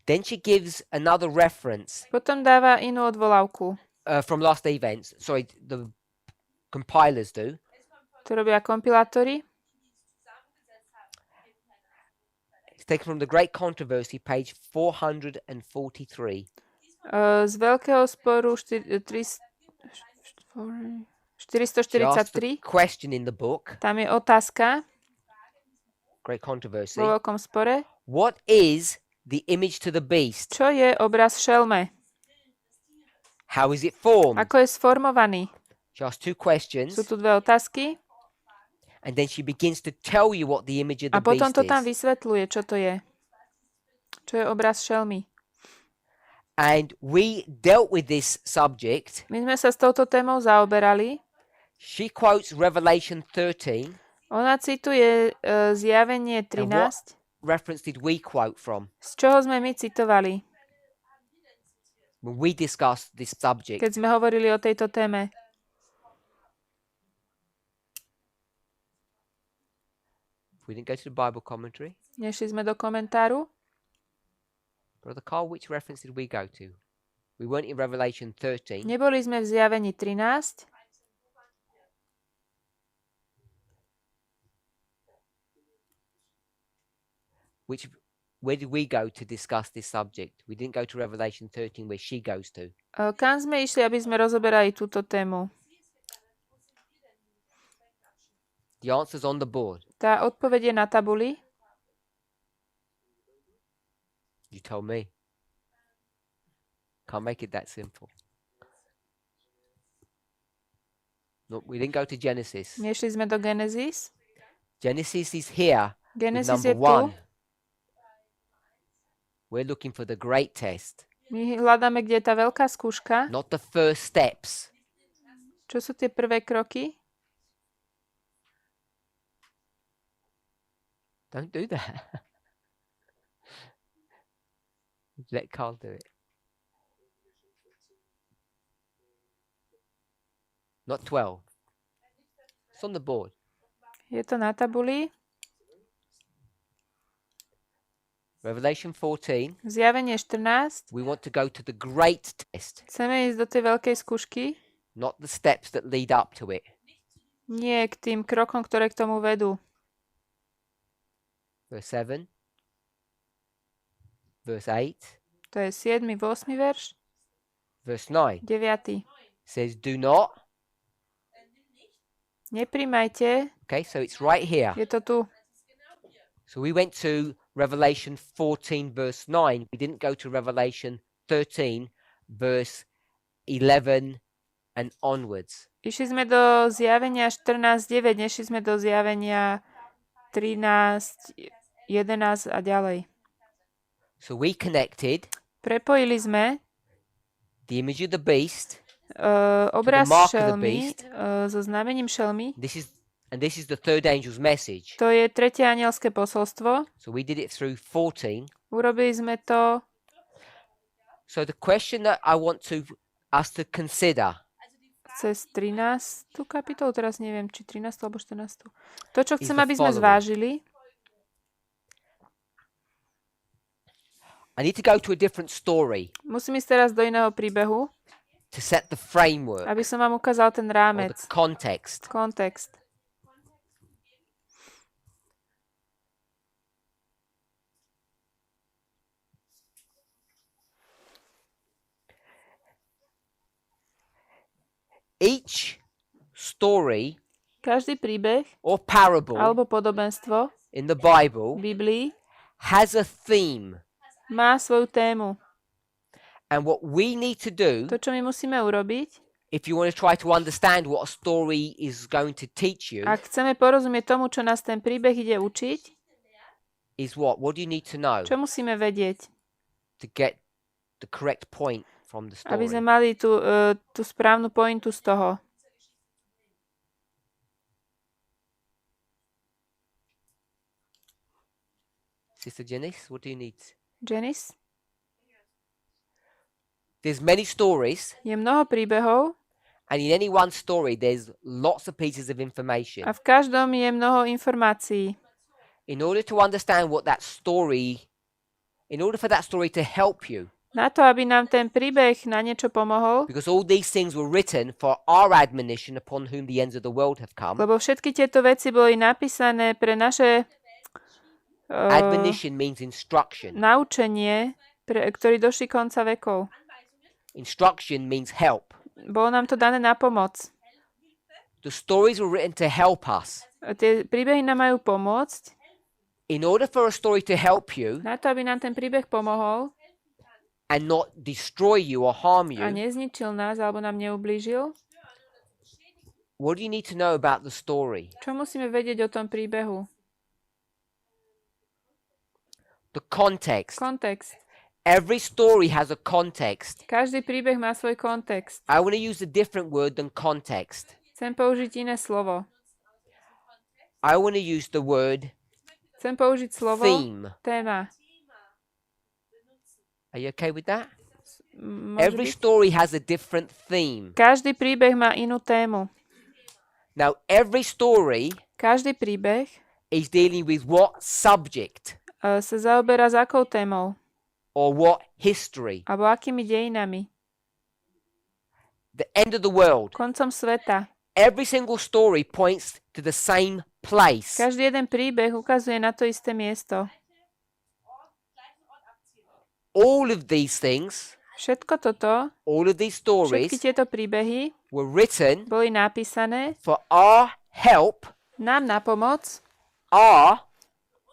Then she gives another reference Potom dáva inú odvolávku. from last events. Sorry, the compilers do. To robia kompilátori. It's taken from the Great Controversy, page 443. Z veľkého sporu She asked 443. a question in the book, Tam je otázka Great Controversy. vo veľkom spore. What is the image to the beast? Čo je obraz šelme? How is it formed? Ako je sformovaný? She asks two questions, Sú tu dve otázky and then she begins to tell you what the image of a the potom beast to tam is. vysvetľuje, čo to je. Čo je obraz šelmy. And we dealt with this subject. My sme sa s touto témou zaoberali. She quotes Revelation 13. Ona cituje Zjavenie And what 13. reference did we quote from Z čoho sme my citovali, when we discussed this subject? keď sme hovorili o tejto téme? We didn't go to the Bible commentary. Nešli sme do komentáru. Brother Carl, which reference did we go to? We weren't in Revelation 13. Neboli sme v Zjavení 13. Where did we go to discuss this subject? We didn't go to Revelation 13 where she goes to. Kam sme išli, aby sme rozoberali túto tému? The answer's on the board. Tá odpoveď je na tabuli. You told me. Can't make it that simple. No, we didn't go to Genesis. Nešli sme do Genesis. Genesis is here with Genesis je number tu. 1. We're looking for the great test, My hľadáme, kde je tá veľká skúška. not the first steps. Čo sú tie prvé kroky? Don't do that. Let Carl do it. Not 12. It's on the board. Je to na tabuli. Revelation 14. Zjavenie 14. We want to go to the great test, Chceme ísť do tej veľkej skúšky. not the steps that lead up to it. Nie k tým krokom, ktoré k tomu vedú. Verse 7. Verse 8. To je 7. 8. verš. Verse 9 9. says, do not. Nepríjmajte. Okay, so it's right here. Je to tu. So we went to Revelation 14, verse 9. We didn't go to Revelation 13, verse 11 and onwards. Išli sme do Zjavenia 14.9, nešli sme do Zjavenia 13, 11 a ďalej. So we connected Prepojili sme the image of the beast. obraz mark of the šelmy beast. so znamením šelmy. This is the third angel's message. To je tretie anielské posolstvo. So we did it through 14. Urobili sme to. So the question that I want us to consider Cez 13. kapitolu, teraz neviem, či 13. alebo 14. To, čo chcem, the aby sme following. zvážili, I need to go to a different story musím ísť teraz do iného príbehu, to set the framework aby som vám ukázal ten or rámec, the context. kontext. Each story Každý príbeh or parable alebo podobenstvo in the Bible v Biblii has a theme. má svoju tému. And what we need to do, To, čo my musíme urobiť, if you want to try to understand what a story is going to teach you, ak chceme porozumieť tomu, čo nás ten príbeh ide učiť, is what? What do you need to know čo musíme vedieť, to get the correct point from the aby sme story? mali tú správnu pointu z toho. Sister Janice, what do you need? Janice? There's many stories, Je mnoho príbehov and in any one story, there's lots of pieces of information. a v každom je mnoho informácií. In order to understand what that story, in order for that story to help you, Na to, aby nám ten príbeh na niečo pomohol, because all these things were written for our admonition upon whom the ends of the world have come. lebo všetky tieto veci boli napísané pre naše Admonition means instruction. naučenie, ktorý došli konca vekov. Instruction means help. Bolo nám to dané na pomoc. The stories were written to help us. Tie príbehy nám majú pomôcť. In order for a story to help you Na to, aby nám ten príbeh pomohol and not destroy you or harm a you, nezničil nás alebo nám neublížil, what do you need to know about the story? čo musíme vedieť o tom príbehu? The context. Kontext. Every story has a context. Každý príbeh má svoj kontext. I want to use a different word than context. Chcem použiť iné slovo. I want to use the word Chcem použiť slovo theme. téma. Are you okay with that? Môže Every byť? story has a different theme. Každý príbeh má inú tému. Now, every story Každý príbeh is dealing with what subject sa zaoberá s akou témou or what history? alebo akými dejinami. The end of the world. Koncom sveta. Every single story points to the same place. Každý jeden príbeh ukazuje na to isté miesto. All of these things, Všetko toto, all of these všetky stories tieto príbehy were written boli napísané for our help, nám na pomoc, our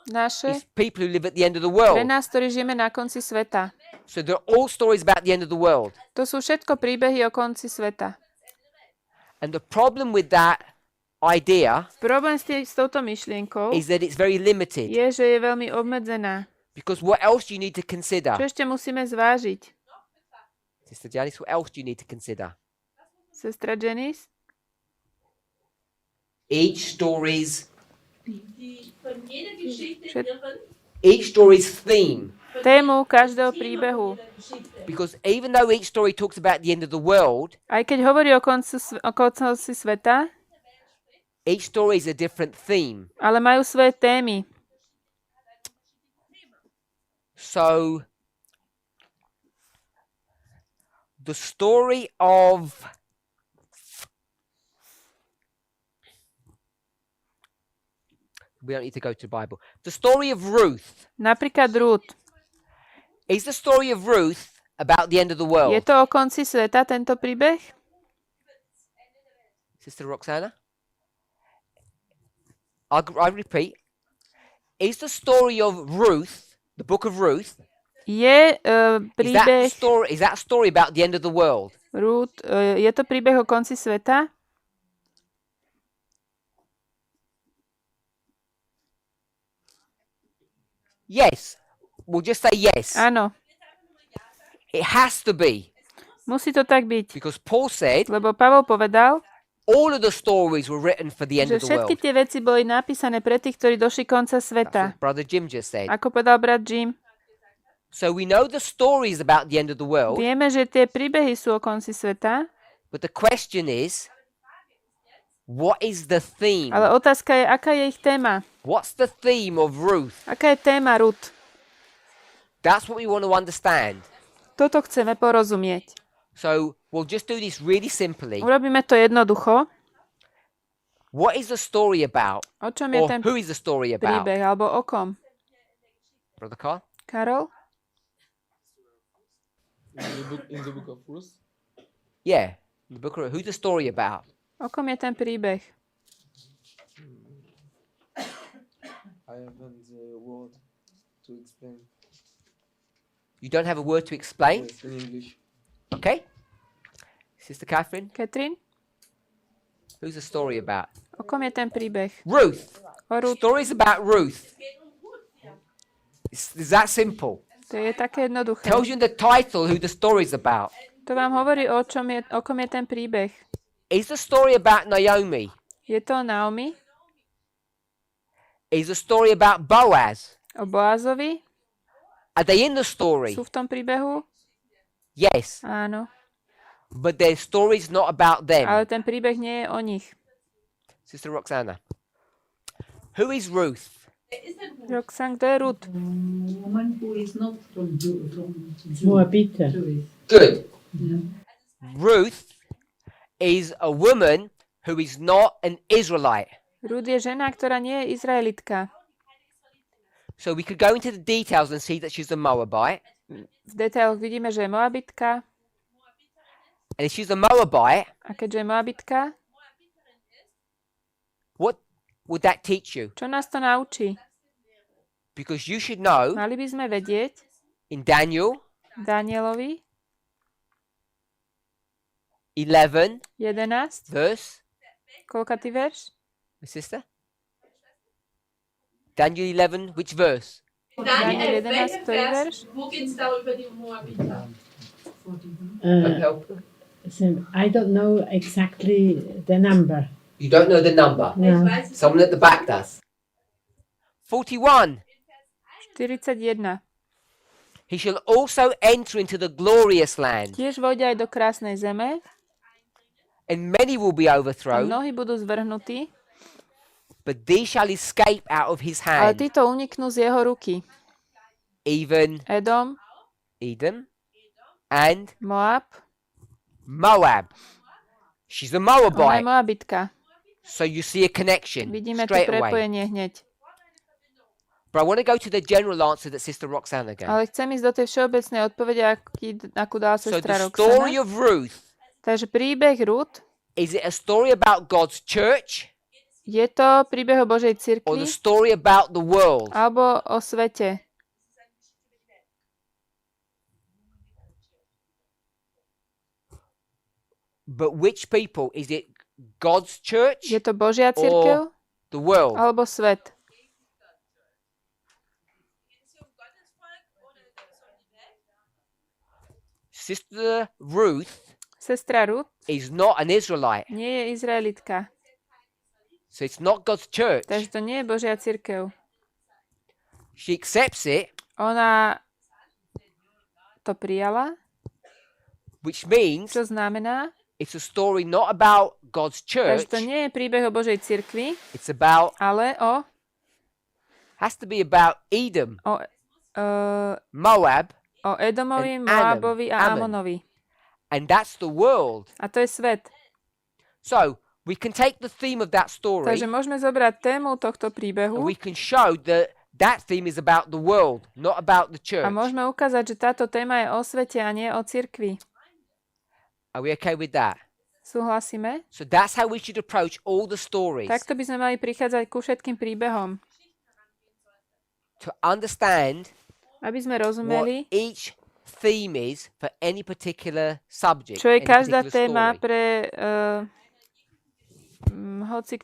naše, is people who live at the end of the pre world. nás, ktorí žijeme na konci sveta. So they're all stories about the end of the world. To sú všetko príbehy o konci sveta. And the problem with that idea Problém s touto myšlienkou is that it's very limited. je, že je veľmi obmedzená. Because what else do you need to consider? Čo ešte musíme zvážiť? Sister Janice, what else do you need to consider? Sestra Janice? Each story's Die von jeder Geschichte Shit. ihren theme. Tému každého príbehu. Because even though each story talks about the end of the world, Aj keď hovorí o konci sveta, each story is a different theme. ale majú svoje témy. So the story of we don't need to go to the Bible. The story of Ruth. Napríklad Ruth. Is the story of Ruth about the end of the world? Je to o konci sveta, tento príbeh? Sister Roxana? I repeat. Is the story of Ruth, the book of Ruth, Je príbeh is that story about the end of the world? Ruth, je to príbeh o konci sveta? Yes. we'll just say yes. Áno, It has to be. musí to tak byť. Because Paul said Lebo Pavol povedal, all of the stories were written for the end že of the všetky world. tie veci boli napísané pre tých, ktorí došli konca That's sveta. what Brother Jim just said. Ako povedal brat Jim, So we know the stories about the end of the world, vieme, že tie príbehy sú o konci sveta, but the question is, what is the theme? ale otázka je, aká je ich téma. What's the theme of Ruth? Aká je téma Ruth? That's what we want to understand. Toto chceme porozumieť. So we'll just do this really simply. Urobíme to jednoducho. What is the story about? O čom je Or ten who is the story about? príbeh, alebo o kom? Brother Carl? Karol? In the book of Ruth. Yeah. The book of who's the story about? O kom je ten príbeh? I haven't the word to explain. You don't have a word to explain? Yes, in English. Okay. Sister Catherine, Katrin? who's the story about? O kom je ten príbeh? Ruth. O Ruth. Stories about Ruth. It's that simple. To je také jednoduché. Tells you in the title who the story's about. To vám hovorí, o kom je ten príbeh. Is the story about Naomi? Je to o Naomi? Is the story about Boaz? O Boazovi? Are they in the story? Sú v tom príbehu? Yes. Áno. But their story's not about them. Ale ten príbeh nie je o nich. Sister Roxana. Who is Ruth? Roxanne, kto je Ruth? Woman who is not from Moabite. Good. Yeah. Ruth is a woman who is not an Israelite. Ruth je žena, ktorá nie je Izraelitka. So we could go into the details and see that she's a Moabite. V detailoch vidíme, že je Moabitka. And if she's a Moabite, A keďže je Moabitka, what would that teach you? čo nás to naučí? Because you should know Mali by sme vedieť in Daniel Danielovi 11, 11, verse, koľkatý verš? my sister? Daniel 11, which verse? Daniel 11, ktorý verš? Wo geht's da über die Moabiter? I don't know exactly the number. You don't know the number. No. Someone at the back does. 41. 41. He shall also enter into the glorious land, Tiež vojde aj do krásnej zeme and many will be a overthrown, mnohí budú zvrhnutí, but these shall escape out of his ale hand. títo uniknú z jeho ruky. Even Edom, Edom and Moab, Moab. She's a ona je Moabite. Moabitka. So you see a connection Vidíme tu straight away. prepojenie hneď. But I want to go to the general answer that Sister Roxana gave. Ale chcem ísť do tej všeobecnej odpovede, akú dala So sestra the story Roxana. of Ruth, Takže príbeh Ruth, is it a story about God's church je to príbeh o Božej or the cirkvi story about the world? alebo o svete? But which people? Is it God's church Je to Božia cirkev the world? alebo svet? Sister Ruth Sestra Ruth is not an Israelite. nie je Izraelitka, So it's not God's church. takže to nie je Božia cirkev. She accepts it, Ona to prijala, which means čo znamená, it's a story not about God's takže church. to nie je príbeh o Božej cirkvi, It's about, ale has to be about Edom, Moab, o Edomovi, And Moabovi a Ammon. Amonovi. and that's the world. A to je svet. So we can take the theme of that story Takže môžeme zobrať tému tohto and príbehu we can show that that theme is about the world, not about the church. a môžeme ukázať, že táto téma je o svete a nie o cirkvi. Are we okay with that? Súhlasíme? So that's how we should approach all the stories, Takto by sme mali prichádzať ku všetkým príbehom, to understand aby sme what rozumeli, each theme is for any particular subject, čo je any každá particular téma story. pre hoci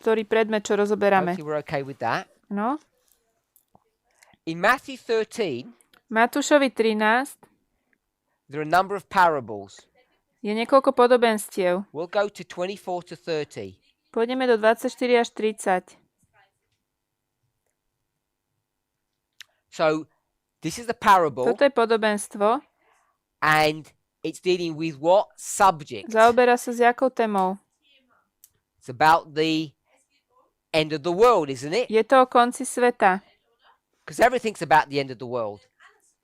ktorý predmet, čo rozoberáme. Hopefully we're okay with that. No, In Matthew 13, Matúšovi 13 there are a number of parables. je niekoľko podobenstiev. We'll go to 24 to 30. Pôjdeme do 24 až 30. So this is the parable, Toto je podobenstvo. and it's dealing with what subject? Zaoberá sa s jakou témou? It's about the end of the world, isn't it? Je to o konci sveta. Because everything's about the end of the world.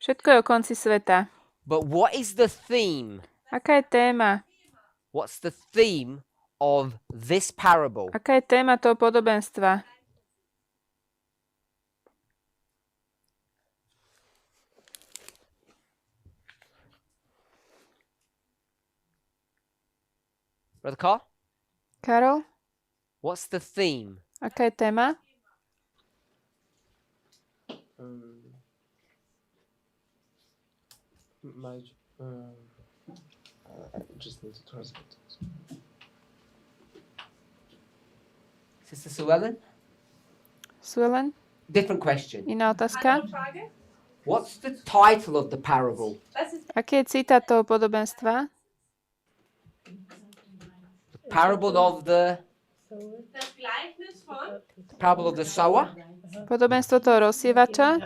Všetko je o konci sveta. But what is the theme? Aká je téma? What's the theme of this parable? Aká je téma toho podobenstva? Brother Carl? Karol? What's the theme? Aká je téma? I just need to translate it. Sister Sue Ellen? Suelen? Different question. Iná otázka? What's the title of the parable? Aký je citát toho podobenstva? The parable of the parable of the sower? Podobenstvo toho rozsievača?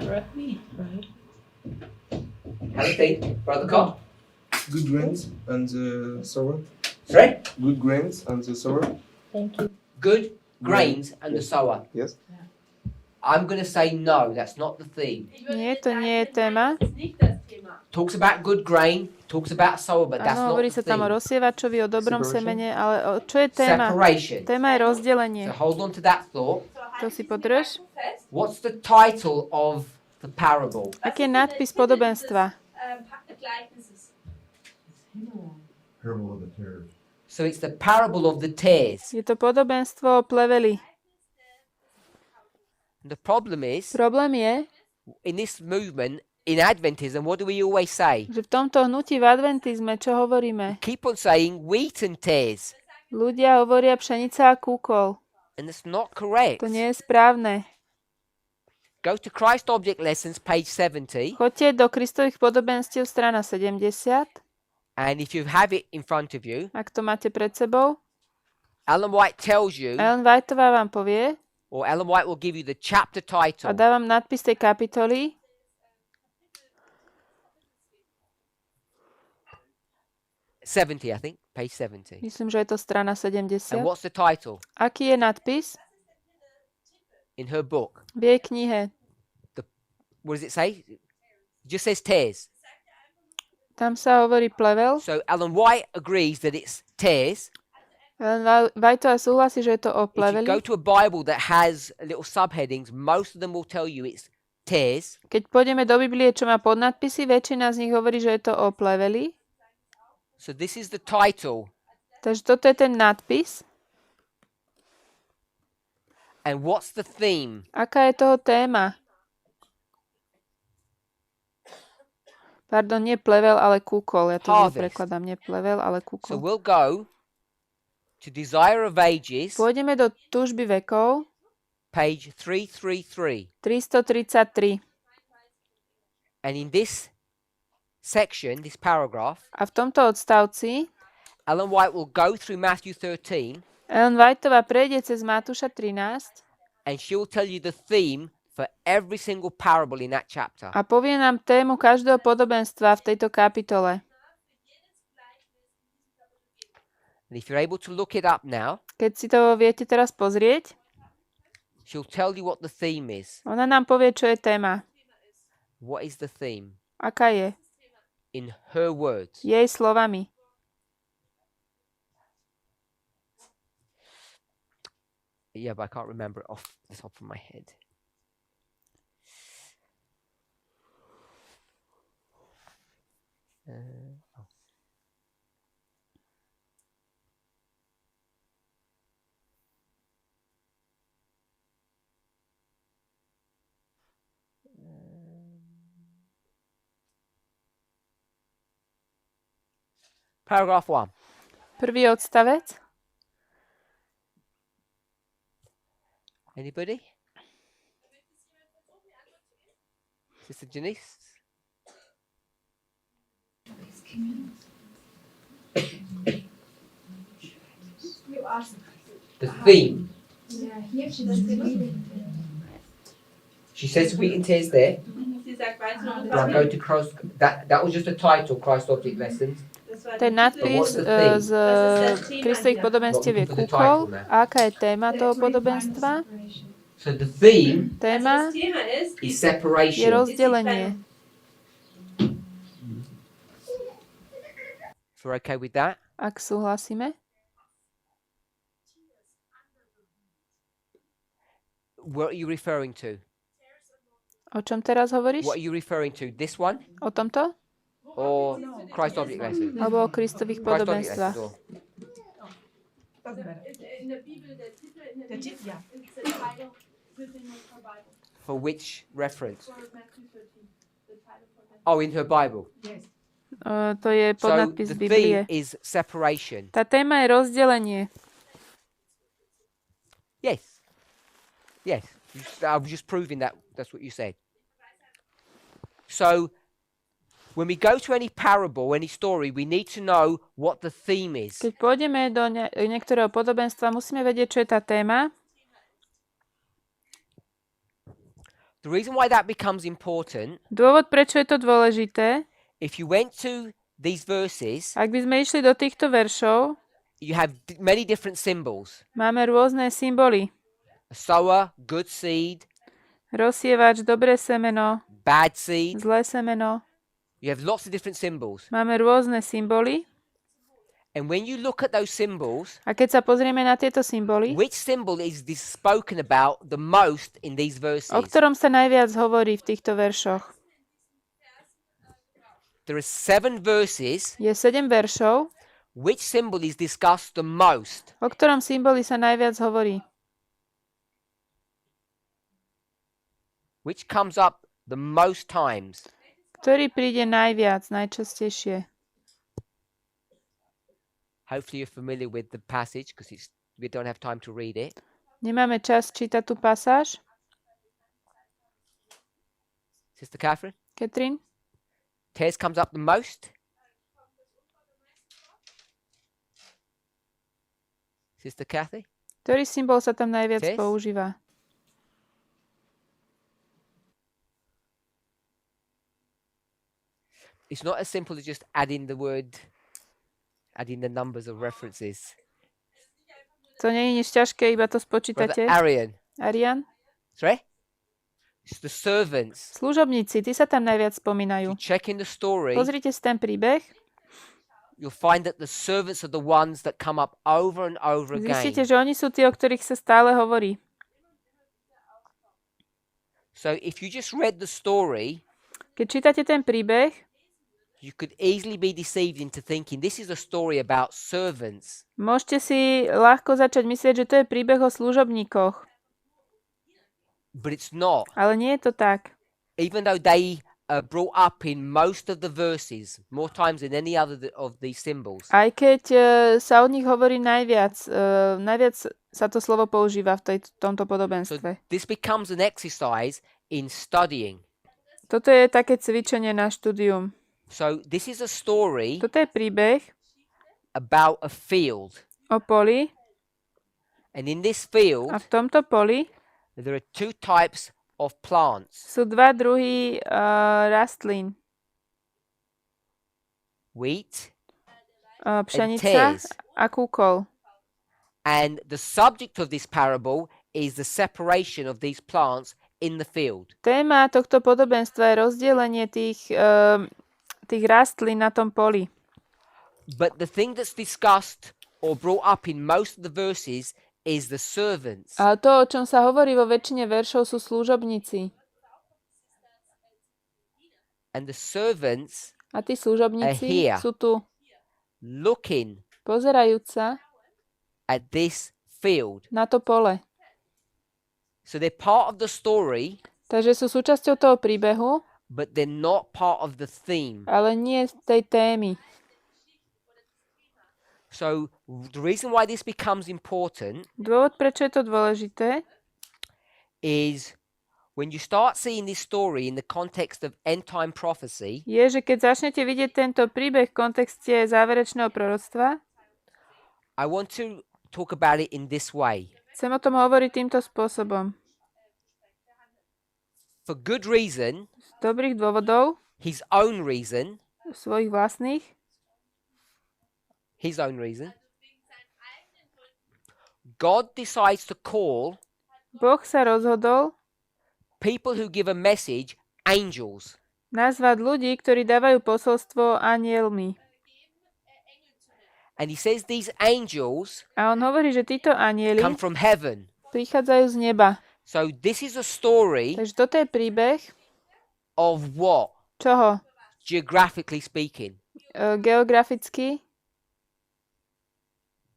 Have a think, Brother Carl. Good grains and sour. Sorry? Good grains and sour. Thank you. Good grains and the sower. Yes. I'm going to say no, that's not the theme. Nie, to nie je téma. Talks about good grain, talks about sower, but that's Áno, not hovorí the sa tam o theme. rozsievačovi, o dobrom Separation. semene, ale čo je téma? Separation. Téma je rozdelenie. So hold on to that thought. To si podrž. What's the title of the parable? Aký je nadpis podobenstva? So it's the parable of the tares. Je to podobenstvo o pleveli. The problem is, Problém je, in this movement, in Adventism, what do we always say? že v tomto hnutí v adventizme, čo hovoríme? Keep on saying wheat and tares. Ľudia hovoria pšenica a kúkol. And it's not correct. To nie je správne. Go to Christ Object Lessons, page 70. Choďte do Kristových podobenstiev, strana 70. And if you have it in front of you, Ak to máte pred sebou, Ellen White tells you, Ellen Whiteová vám povie or Ellen White will give you the chapter a title. dá vám nadpis tej kapitoly. 70, I think. Page 70. Myslím, že je to strana And 70. what's the title? Aký je nadpis? In her book. V jej knihe. What does it say? It just says tares. Tam sa hovorí plevel. So Ellen White agrees that it's tares. Ellen Whiteová súhlasí, že je to o If you go pleveli. to a Bible that has little subheadings, most of them will tell you it's tares. Keď pôjdeme do Biblie, čo má podnadpisy, väčšina z nich hovorí, že je to o pleveli. So this is the title. Takže toto je ten nadpis. And what's the theme? Aká je toho téma? Pardon, nie plevel, ale kúkol. Ja to Harvest. prekladám, nie plevel, ale So kúkol. we'll go to Desire of Ages, Pôjdeme do túžby vekov, page 333. 333. And in this section, this paragraph, A v tomto odstavci Ellen White will go through Matthew 13 Ellen Whiteová prejde cez Matúša 13 and she will tell you the theme for every single parable in that chapter. a povie nám tému každého podobenstva v tejto kapitole. And if you're able to look it up now, Keď si to viete teraz pozrieť, she'll tell you what the theme is. ona nám povie, čo je téma. What is the theme? Aká je? In her words. Jej slovami. Yeah, but I can't remember it off the top of my head. Oh. Paragraph 1. Prvý odstavec. Anybody? Sister Janice? The theme. She says sweet and tears there. Sie sagt weitere Do I go to Christ? That was just a title, Christ Object Lessons. Ten nadpis z Kristových podobenstiev je kúkol. A aká je téma toho podobenstva? So the theme Téma Das Thema ist is je separation. rozdelenie. If we're okay with that. Ak súhlasíme. What are you referring to? O čom teraz hovoríš? What are you referring to? This one O tomto? or Christ Object Lessons? Alebo o Kristových Christ Object podobenstvách? Lessons. in der Bibel der Titel, in der Bibel Titel, ja. ist der Title within her Bible. For which reference? For Matthew 13. The title for Matthew. Oh, in her Bible. Yes. To je So podnadpis the Biblie. theme is separation. Tá téma je rozdelenie. Yes. Yes. I was just proving that that's what you said. So when we go to any parable, any story, we need to know what the theme is. Keď pôjdeme do niektorého podobenstva, musíme vedieť, čo je tá téma. The reason why that becomes important, Dôvod, prečo je to dôležité, if you went to these verses, ak by sme išli do týchto veršov, you have many different symbols. máme rôzne symboly. A sower, good seed, Rozsievač, dobré semeno, bad seed. zlé semeno. You have lots of different symbols. Máme rôzne symboly. And when you look at those symbols, A keď sa pozrieme na tieto symboly, which symbol is this spoken about the most in these verses? o ktorom sa najviac hovorí v týchto veršoch? There are 7 verses. Je 7 veršov, Which symbol is discussed the most? o ktorom symboli sa najviac hovorí. Which comes up the most times? Ktorý príde najviac, najčastejšie. Hopefully you're familiar with the passage because we don't have time to read it. Nemáme čas čítať tú pasáž. Sister Catherine? Katrin? Tess comes up the most. Sister Kathy? Ktorý symbol sa tam najviac Tess? používa? It's not as simple as just adding the numbers of references. To nie je nič ťažké, iba to Brother spočítate. Arian. Arian? Sorry? It's the servants. Služobníci, tí sa tam najviac spomínajú. You check in the story, Pozrite si ten príbeh. you'll find that the servants are the ones that come up over and over Zistíte, again. že oni sú tí, o ktorých sa stále hovorí. So if you just read the story, Keď čítate ten príbeh, you could easily be deceived into thinking this is a story about servants. môžete si ľahko začať myslieť, že to je príbeh o služobníkoch. But it's not. Ale nie je to tak. Even though they are brought up in most of the verses, more times than any other of these symbols. Aj keď sa o nich hovorí najviac, najviac sa to slovo používa v tomto So podobenstve. this becomes an exercise in studying. Toto je také cvičenie na štúdium. So this is a story Toto je príbeh about a field. o poli And in this field, a v tomto poli there are 2 types of plants. sú 2 druhy rastlín. Wheat Pšenica tares. a kúkol. And the subject of this parable is the separation of these plants in the field. Téma tohto podobenstva je rozdelenie tých rastlín na tom poli. But the thing that's discussed or brought up in most of the verses is the servants. A to, o čom sa hovorí vo väčšine veršov, sú služobníci. And the servants A tí služobníci here. sú tu looking pozerajúc sa at this field. na to pole. So they're part of the story, Takže sú súčasťou toho príbehu, but they're not part of the theme. ale nie z tej témy. So the reason why this becomes important Dôvod, prečo je to dôležité, is when you start seeing this story in the context of end time prophecy, je, že keď začnete vidieť tento príbeh v kontexte záverečného proroctva, I want to talk about it in this way. chcem o tom hovoriť týmto spôsobom. For good reason, Z dobrých dôvodov, his own reason, svojich vlastných, God decides to call Boh sa rozhodol people who give a message angels. nazvať ľudí, ktorí dávajú posolstvo anielmi. And he says these angels A on hovorí, že títo anieli come from heaven. prichádzajú z neba. So this is a story Takže toto je príbeh of what? čoho? Geographically speaking. Geograficky,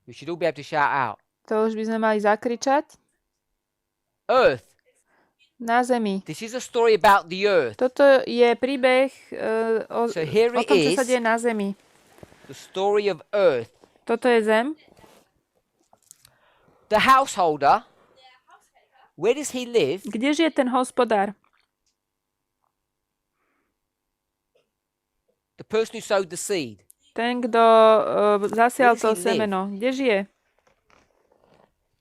We should all be able to shout out. to už by sme mali zakričať, Earth. na zemi. This is a story about the earth. Toto je príbeh o So here tom, it čo sa is, deje na zemi. the story of earth. Toto je zem. The householder, where does he live? Kde žije ten hospodár? The person who sowed the seed. Ten, kto zasial Where does to he live? semeno. Kde žije?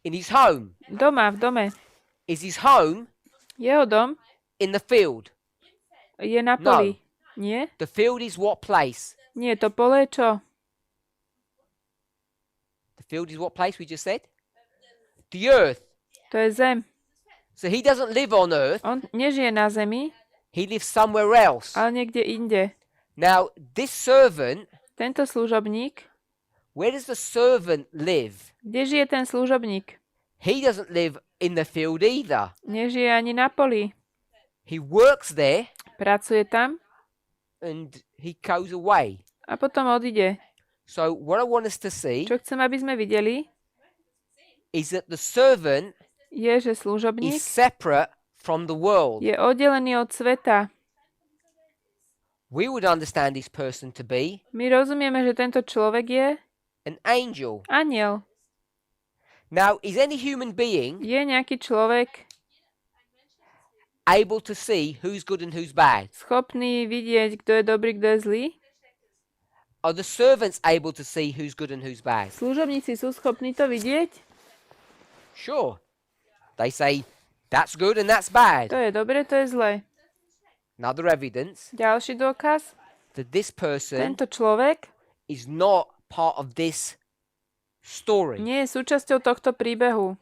In his home. Doma, v dome. Is his home Jeho dom in the field? je na poli. Nie? The field is what place? Nie, to pole je čo? The field is what place we just said? The earth. To je zem. So he doesn't live on earth. On nežije na zemi, He lives somewhere else. ale niekde inde. Now, this servant, Tento služobník, where does the servant live? kde žije ten služobník? He doesn't live in the field either. Nežije ani na poli. He works there Pracuje tam and he goes away. a potom odíde. So what I want us to see Čo chcem, aby sme videli, is that the servant je, že is služobník separate from the world. je oddelený od sveta. We would understand this person to be My rozumieme, že tento človek je an angel. anjel. Now, is any human being Je nejaký človek able to see who's good and who's bad? schopný vidieť, kto je dobrý, kto je zlý? Are the servants able to see who's good and who's bad? Služobníci sú schopní to vidieť? Sure. They say that's good and that's bad. To je dobre, to je zlé. Another evidence Ďalší dôkaz, that this person tento človek is not part of this story. nie je súčasťou tohto príbehu.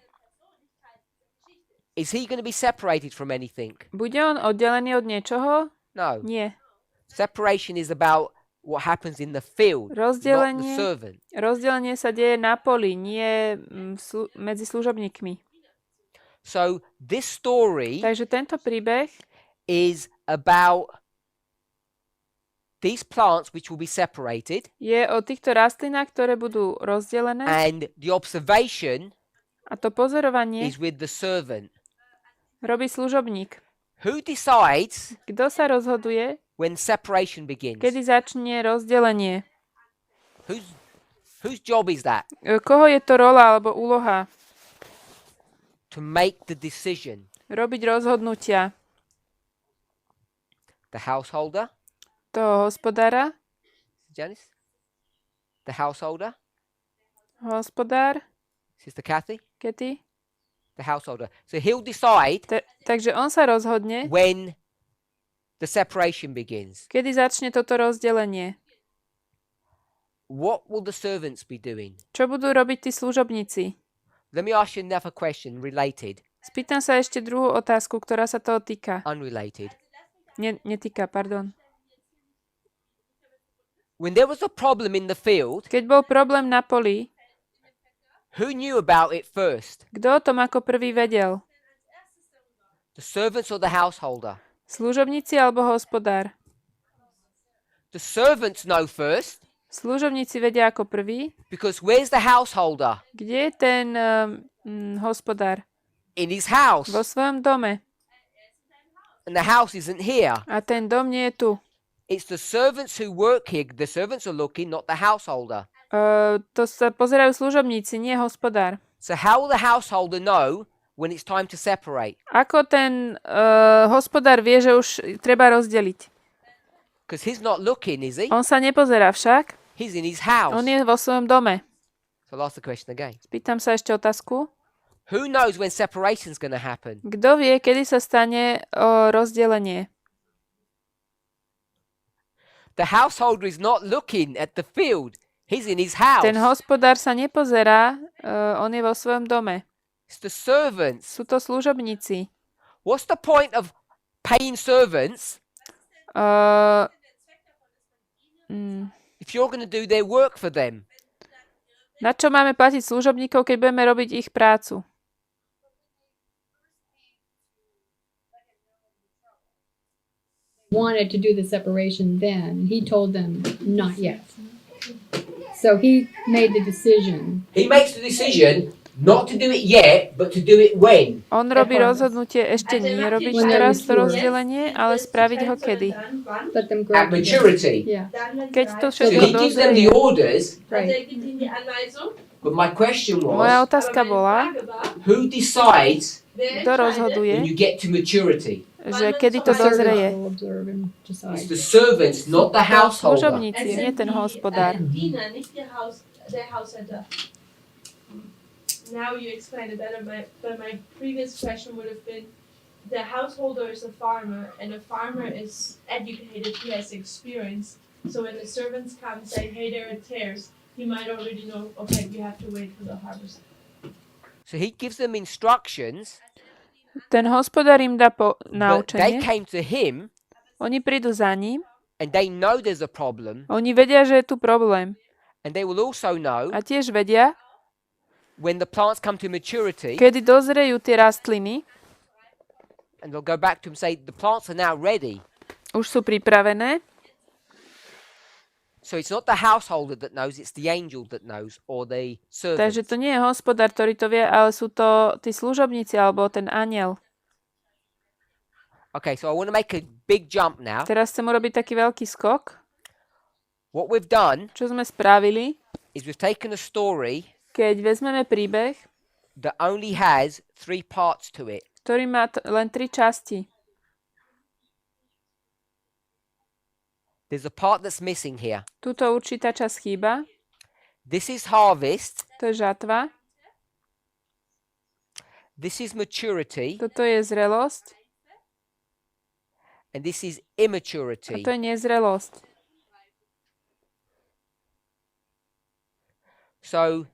Is he going to be separated from anything? Bude on oddelený od niečoho? No. Nie. Separation is about what happens in the field, not the Rozdelenie, servant. rozdelenie sa deje na poli, nie medzi služobníkmi. So this story Takže tento príbeh is about these plants which will be separated, je o týchto rastlinách, ktoré budú rozdelené, and the observation a to pozorovanie is with the servant. robí služobník. Who decides Kto sa rozhoduje, when separation begins? kedy začne rozdelenie? Whose job is that? Koho je to rola alebo úloha? To make the decision. Robiť rozhodnutia. The householder? Toho hospodára? Janice? The householder? Hospodár? Sister Kathy? Kety? The householder. So he'll decide Takže on sa rozhodne, when the separation begins. kedy začne toto rozdelenie. What will the servants be doing? Čo budú robiť tí služobníci? Let me ask you another question related, Spýtam sa ešte druhú otázku, ktorá sa toho týka. unrelated. Netýka, pardon. When there was a problem in the field, Keď bol problém na poli, who knew about it first? kto o tom ako prvý vedel? The servants or the householder? Služobníci alebo hospodár? The servants know first, Služobníci vedia ako prvý. because where's the householder? Kde je ten hospodár? In his house. Vo svojom dome. And the house isn't here. A ten dom nie je tu. It's the servants who work here. The servants are looking, not the householder. To sa pozerajú služobníci, nie hospodár. So how will the householder know when it's time to separate? Ako ten hospodár vie, že už treba rozdeliť? Because he's not looking, is he? On sa nepozerá však. He's in his house. On je vo svojom dome. So I'll ask the question again. Pýtam sa ešte otázku. Who knows when separation's going to happen? Kto vie, kedy sa stane rozdelenie? The householder is not looking at the field. He's in his house. Ten hospodár sa nepozerá, on je vo svojom dome. It's the servants. Sú to služobníci. What's the point of paying servants if you're going to do their work for them? Na čo máme platiť služobníkov, keď budeme robiť ich prácu? Wanted to do the separation then. He told them not yet. So he made the decision. He makes the decision not to do it yet, but to do it when. On robí rozhodnutie ešte nie robiť teraz to rozdelenie, ale spraviť ho kedy. Let them grow At maturity. Yeah. Keď to So všetko he gives them the dozrie. orders, Right. but my question Moja was, otázka bola, who decides kto rozhoduje, when you get to maturity? že kedy to The servants dozrie. will observe and It's decide. the servants, not the householder. Služobníci, nie ten hospodár. Diener, nicht der Haushälter. Now you explained it better, but my previous question would have been, the householder is a farmer, and a farmer is educated, he has experience. So when the servants come and say, hey, there are tares, he might already know, okay, we have to wait for the harvest. So he gives them instructions, Ten hospodár im dá but they naučenie. came to him Oni prídu za ním. and they know there's a problem, Oni vedia, že je tu problém. and they will also know A tiež vedia, when the plants come to maturity, kedy dozrejú tie rastliny, and they'll go back to him and say, the plants are now ready. už sú pripravené. So it's not the householder that knows, it's the angel that knows, or the servant. Takže to nie je hospodár, ktorý to vie, ale sú to tí služobníci alebo ten anjel. Okay, so I want to make a big jump now. Teraz chcem urobiť taký veľký skok. What we've done Čo sme spravili, is we've taken a story keď vezmeme príbeh, that only has 3 parts to it. ktorý má len 3 časti. There's a part that's missing here. Tuto určitá časť chýba. This is harvest. To je žatva. This is maturity. Toto je zrelosť. And this is A immaturity. to je nezrelosť. So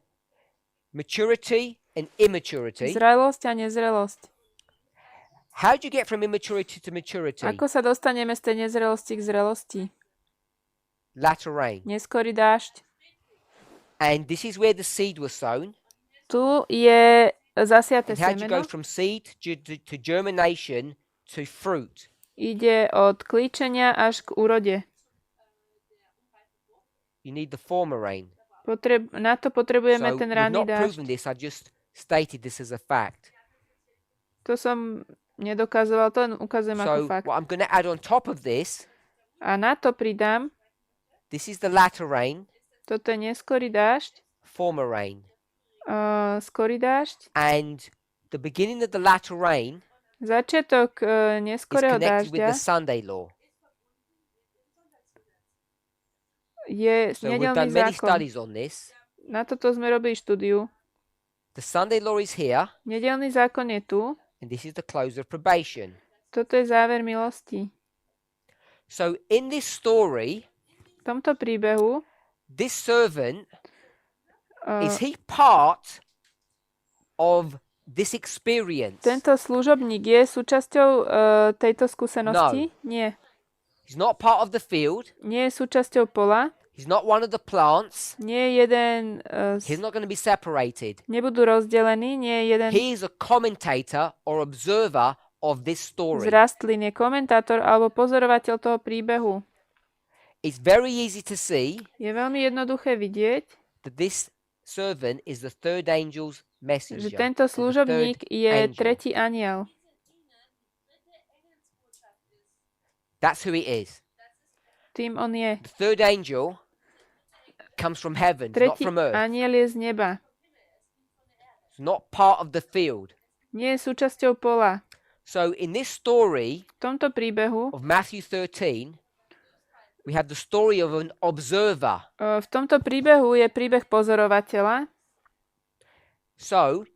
maturity and immaturity. Zrelosť a nezrelosť. How do you get from immaturity to maturity? Ako sa dostaneme z tej nezrelosti k zrelosti? Latter rain. Neskorý dážď. And this is where the seed was sown. Tu je zasiaté And how do you go semeno. from seed to germination to fruit? Ide od klíčenia až k úrode. You need the former rain. Na to potrebujeme So ten we've ranný not dážď. proven this, I just stated this as a fact. To som nedokazoval, to len ukazujem ako So fakt. what I'm going to add on top of this, A na to pridám, this is the latter rain, toto je neskorý dážď, former rain. skorý dážď. And the beginning of the latter rain Začiatok is neskorého connected with dážďa the Sunday law. je So we've nedeľný done many zákon. studies on this. Na toto sme robili štúdiu. The Sunday law is here, Nedeľný zákon je tu. and this is the close of probation. Toto je záver milosti. So in this story, V tomto príbehu this servant, uh, is he part of this experience? tento služobník je súčasťou tejto skúsenosti? Nie. He's not part of the field. Nie je súčasťou pola. He's not one of the plants. Nie je jeden... He's not going to be separated. nebudú rozdelení. Nie je jeden He is a commentator or observer of this z story. rastlín. Je komentátor alebo pozorovateľ toho príbehu. It's very easy to see Je veľmi jednoduché vidieť, that this servant is the third angel's messenger. že tento or the služobník third je angel. tretí anjel. That's who he is. Tým on je. The third angel comes from heaven, not Tretí from earth. anjel je z neba. It's not part of the field. Nie je súčasťou pola. So in this story V tomto príbehu, of Matthew 13, we have the story of an observer. v tomto príbehu je príbeh pozorovateľa. So,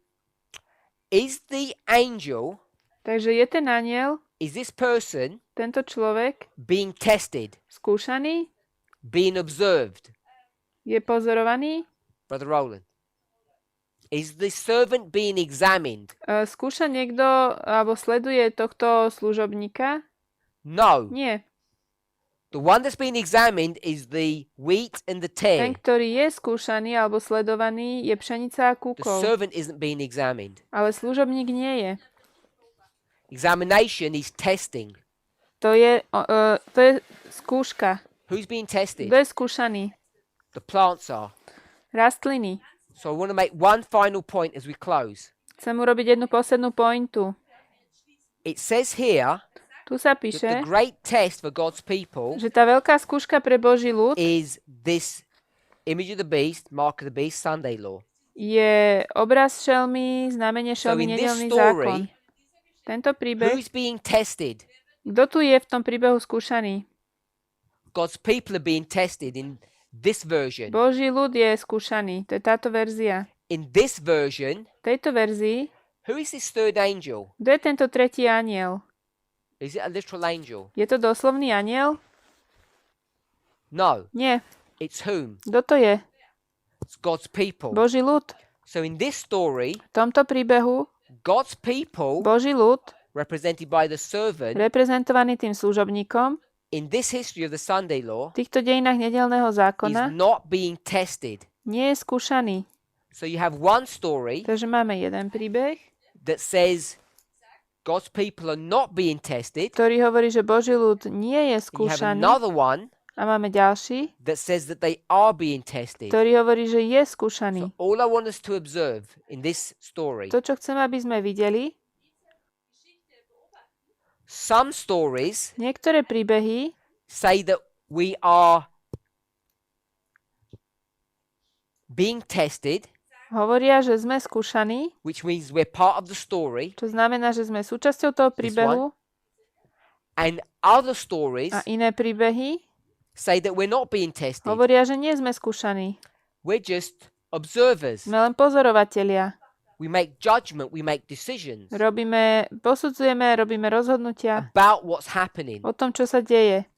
is the angel, Takže je ten anjel, is this person tento človek, being tested, skúšaný, being observed? je pozorovaný, Brother Roland. Is the servant being examined? skúša niekto alebo sleduje tohto služobníka? No. Nie. The one that's being examined is the wheat and the Ten, tare. ktorý je skúšaný alebo sledovaný, je pšenica a The kúkol. servant isn't being examined. Ale služobník nie je. Examination is testing. To je skúška. Who's being tested? Kto je skúšaný? The plants are. Rastliny. So I want to make one final point as we close. Chcem urobiť jednu poslednú pointu. It says here Tu sa that píše, the great test for God's people že tá veľká skúška pre Boží ľud is this image of the beast, mark of the beast, Sunday law. je obraz šelmy, znamenie So šelmy, in this nedeľný zákon. story, Tento príbeh, who's being tested? kto tu je v tom príbehu skúšaný? God's people are being tested in this version. Boží ľud je skúšaný. To je táto verzia. In this version, V tejto verzii, who is this third angel? kto je tento tretí anjel? Is it a literal angel? Je to doslovný anjel? No. Nie. It's whom? Kto to je? It's God's people. Boží ľud. So in this story, V tomto príbehu God's people, Boží ľud, represented by the servant, reprezentovaný tým služobníkom, in this history of the Sunday law, v týchto dejinách nedeľného is zákona not being tested. nie je skúšaný. So you have one story Takže máme jeden príbeh, that says God's people are not being tested. ktorý hovorí, že Boží ľud nie je You have skúšaný. another one A máme ďalší, that says that they are being tested. ktorý hovorí, že je skúšaný. So all I want us to observe in this story, To, čo chcem, aby sme videli, some stories niektoré príbehy say that we are being tested, hovoria, že sme skúšaní, which means we're part of the story, čo znamená, že sme súčasťou toho príbehu, and other stories a iné príbehy say that we're not being tested. hovoria, že nie sme skúšaní. We're just observers. Sme len pozorovatelia. We make judgment, we make decisions Posudzujeme, robíme rozhodnutia about what's happening. o tom, čo sa deje.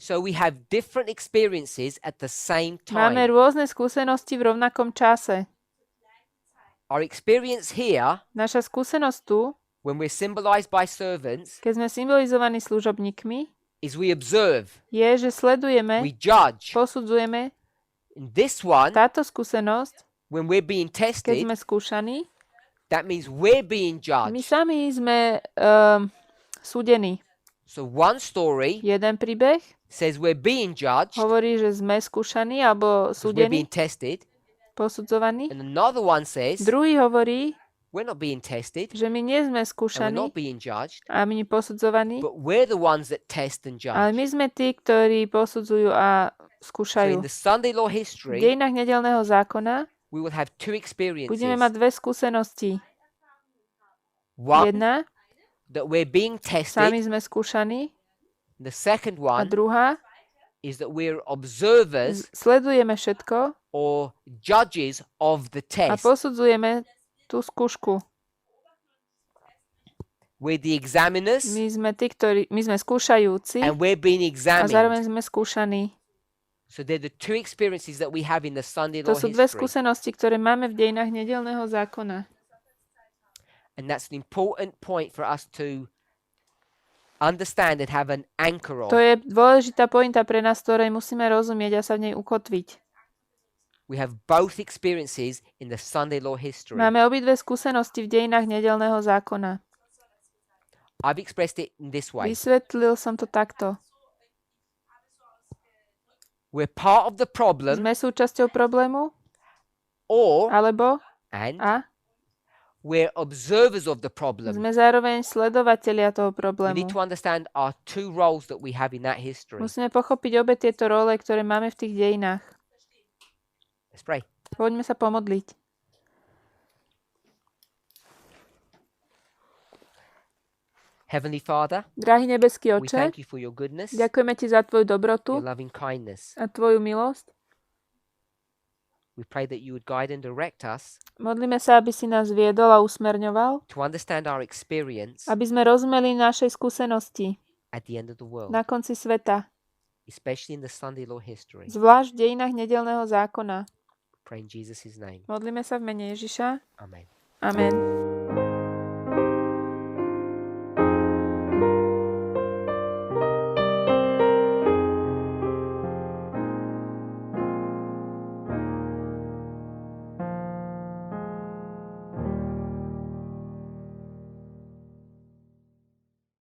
So we have different experiences at the same Máme time. rôzne skúsenosti v rovnakom čase. Our experience here, Naša skúsenosť tu, when we're symbolized by servants, keď sme symbolizovaní služobníkmi, is we observe, je, že sledujeme, we judge. posudzujeme. In this one, Táto skúsenosť, when we're being keď tested, sme skúšaní, that means we're being my judged. sami sme súdení. So one story Jeden príbeh says we're being judged, hovorí, že sme skúšaní alebo because we're being súdení, tested, posudzovaní. and another one says Druhý hovorí, we're not being tested, že my nie sme and we're skúšaní not being judged, a my posudzovaní, but we're the ones that test and ale judge. my sme tí, ktorí posudzujú a So skúšajú. in the Sunday law V history, dejinách nedeľného zákona we will have two experiences. budeme mať dve skúsenosti. One, Jedna, that we're being sami tested. sme skúšaní, The second a one druhá, is that we're observers sledujeme všetko or judges of the a test. posudzujeme tú skúšku. We're the examiners My sme skúšajúci and we're being a zároveň examined. sme skúšaní. So they're the two experiences that we have in the Sunday To law sú dve history. skúsenosti, ktoré máme v dejinách nedeľného zákona. And that's an important point for us to understand and have an anchor To on. je dôležitá pointa pre nás, ktorej musíme rozumieť a sa v nej ukotviť. We have both experiences in the Sunday law history. Máme obidve skúsenosti v dejinách nedeľného zákona. I've expressed it in this way. Vysvetlil som to takto. We're part of the problem, Sme súčasťou problému, or alebo and a we're observers of the problem. sme zároveň sledovatelia toho We problému. need to understand our two roles that we have in that history. Musíme pochopiť obe tieto role, ktoré máme v tých dejinách. Let's pray. Poďme sa pomodliť. Heavenly Father, Drahý nebeský we Oče, thank you for your goodness, ďakujeme Ti za Tvoju dobrotu your loving kindness. a Tvoju milosť. We pray that you would guide and direct us Modlíme sa, aby si nás viedol a usmerňoval, to understand our experience aby sme rozumeli našej skúsenosti at the end of the world, na konci sveta, especially in the Sunday law history. zvlášť v dejinách nedeľného zákona. Pray in Jesus' name. Modlíme sa v mene Ježiša. Amen. Amen.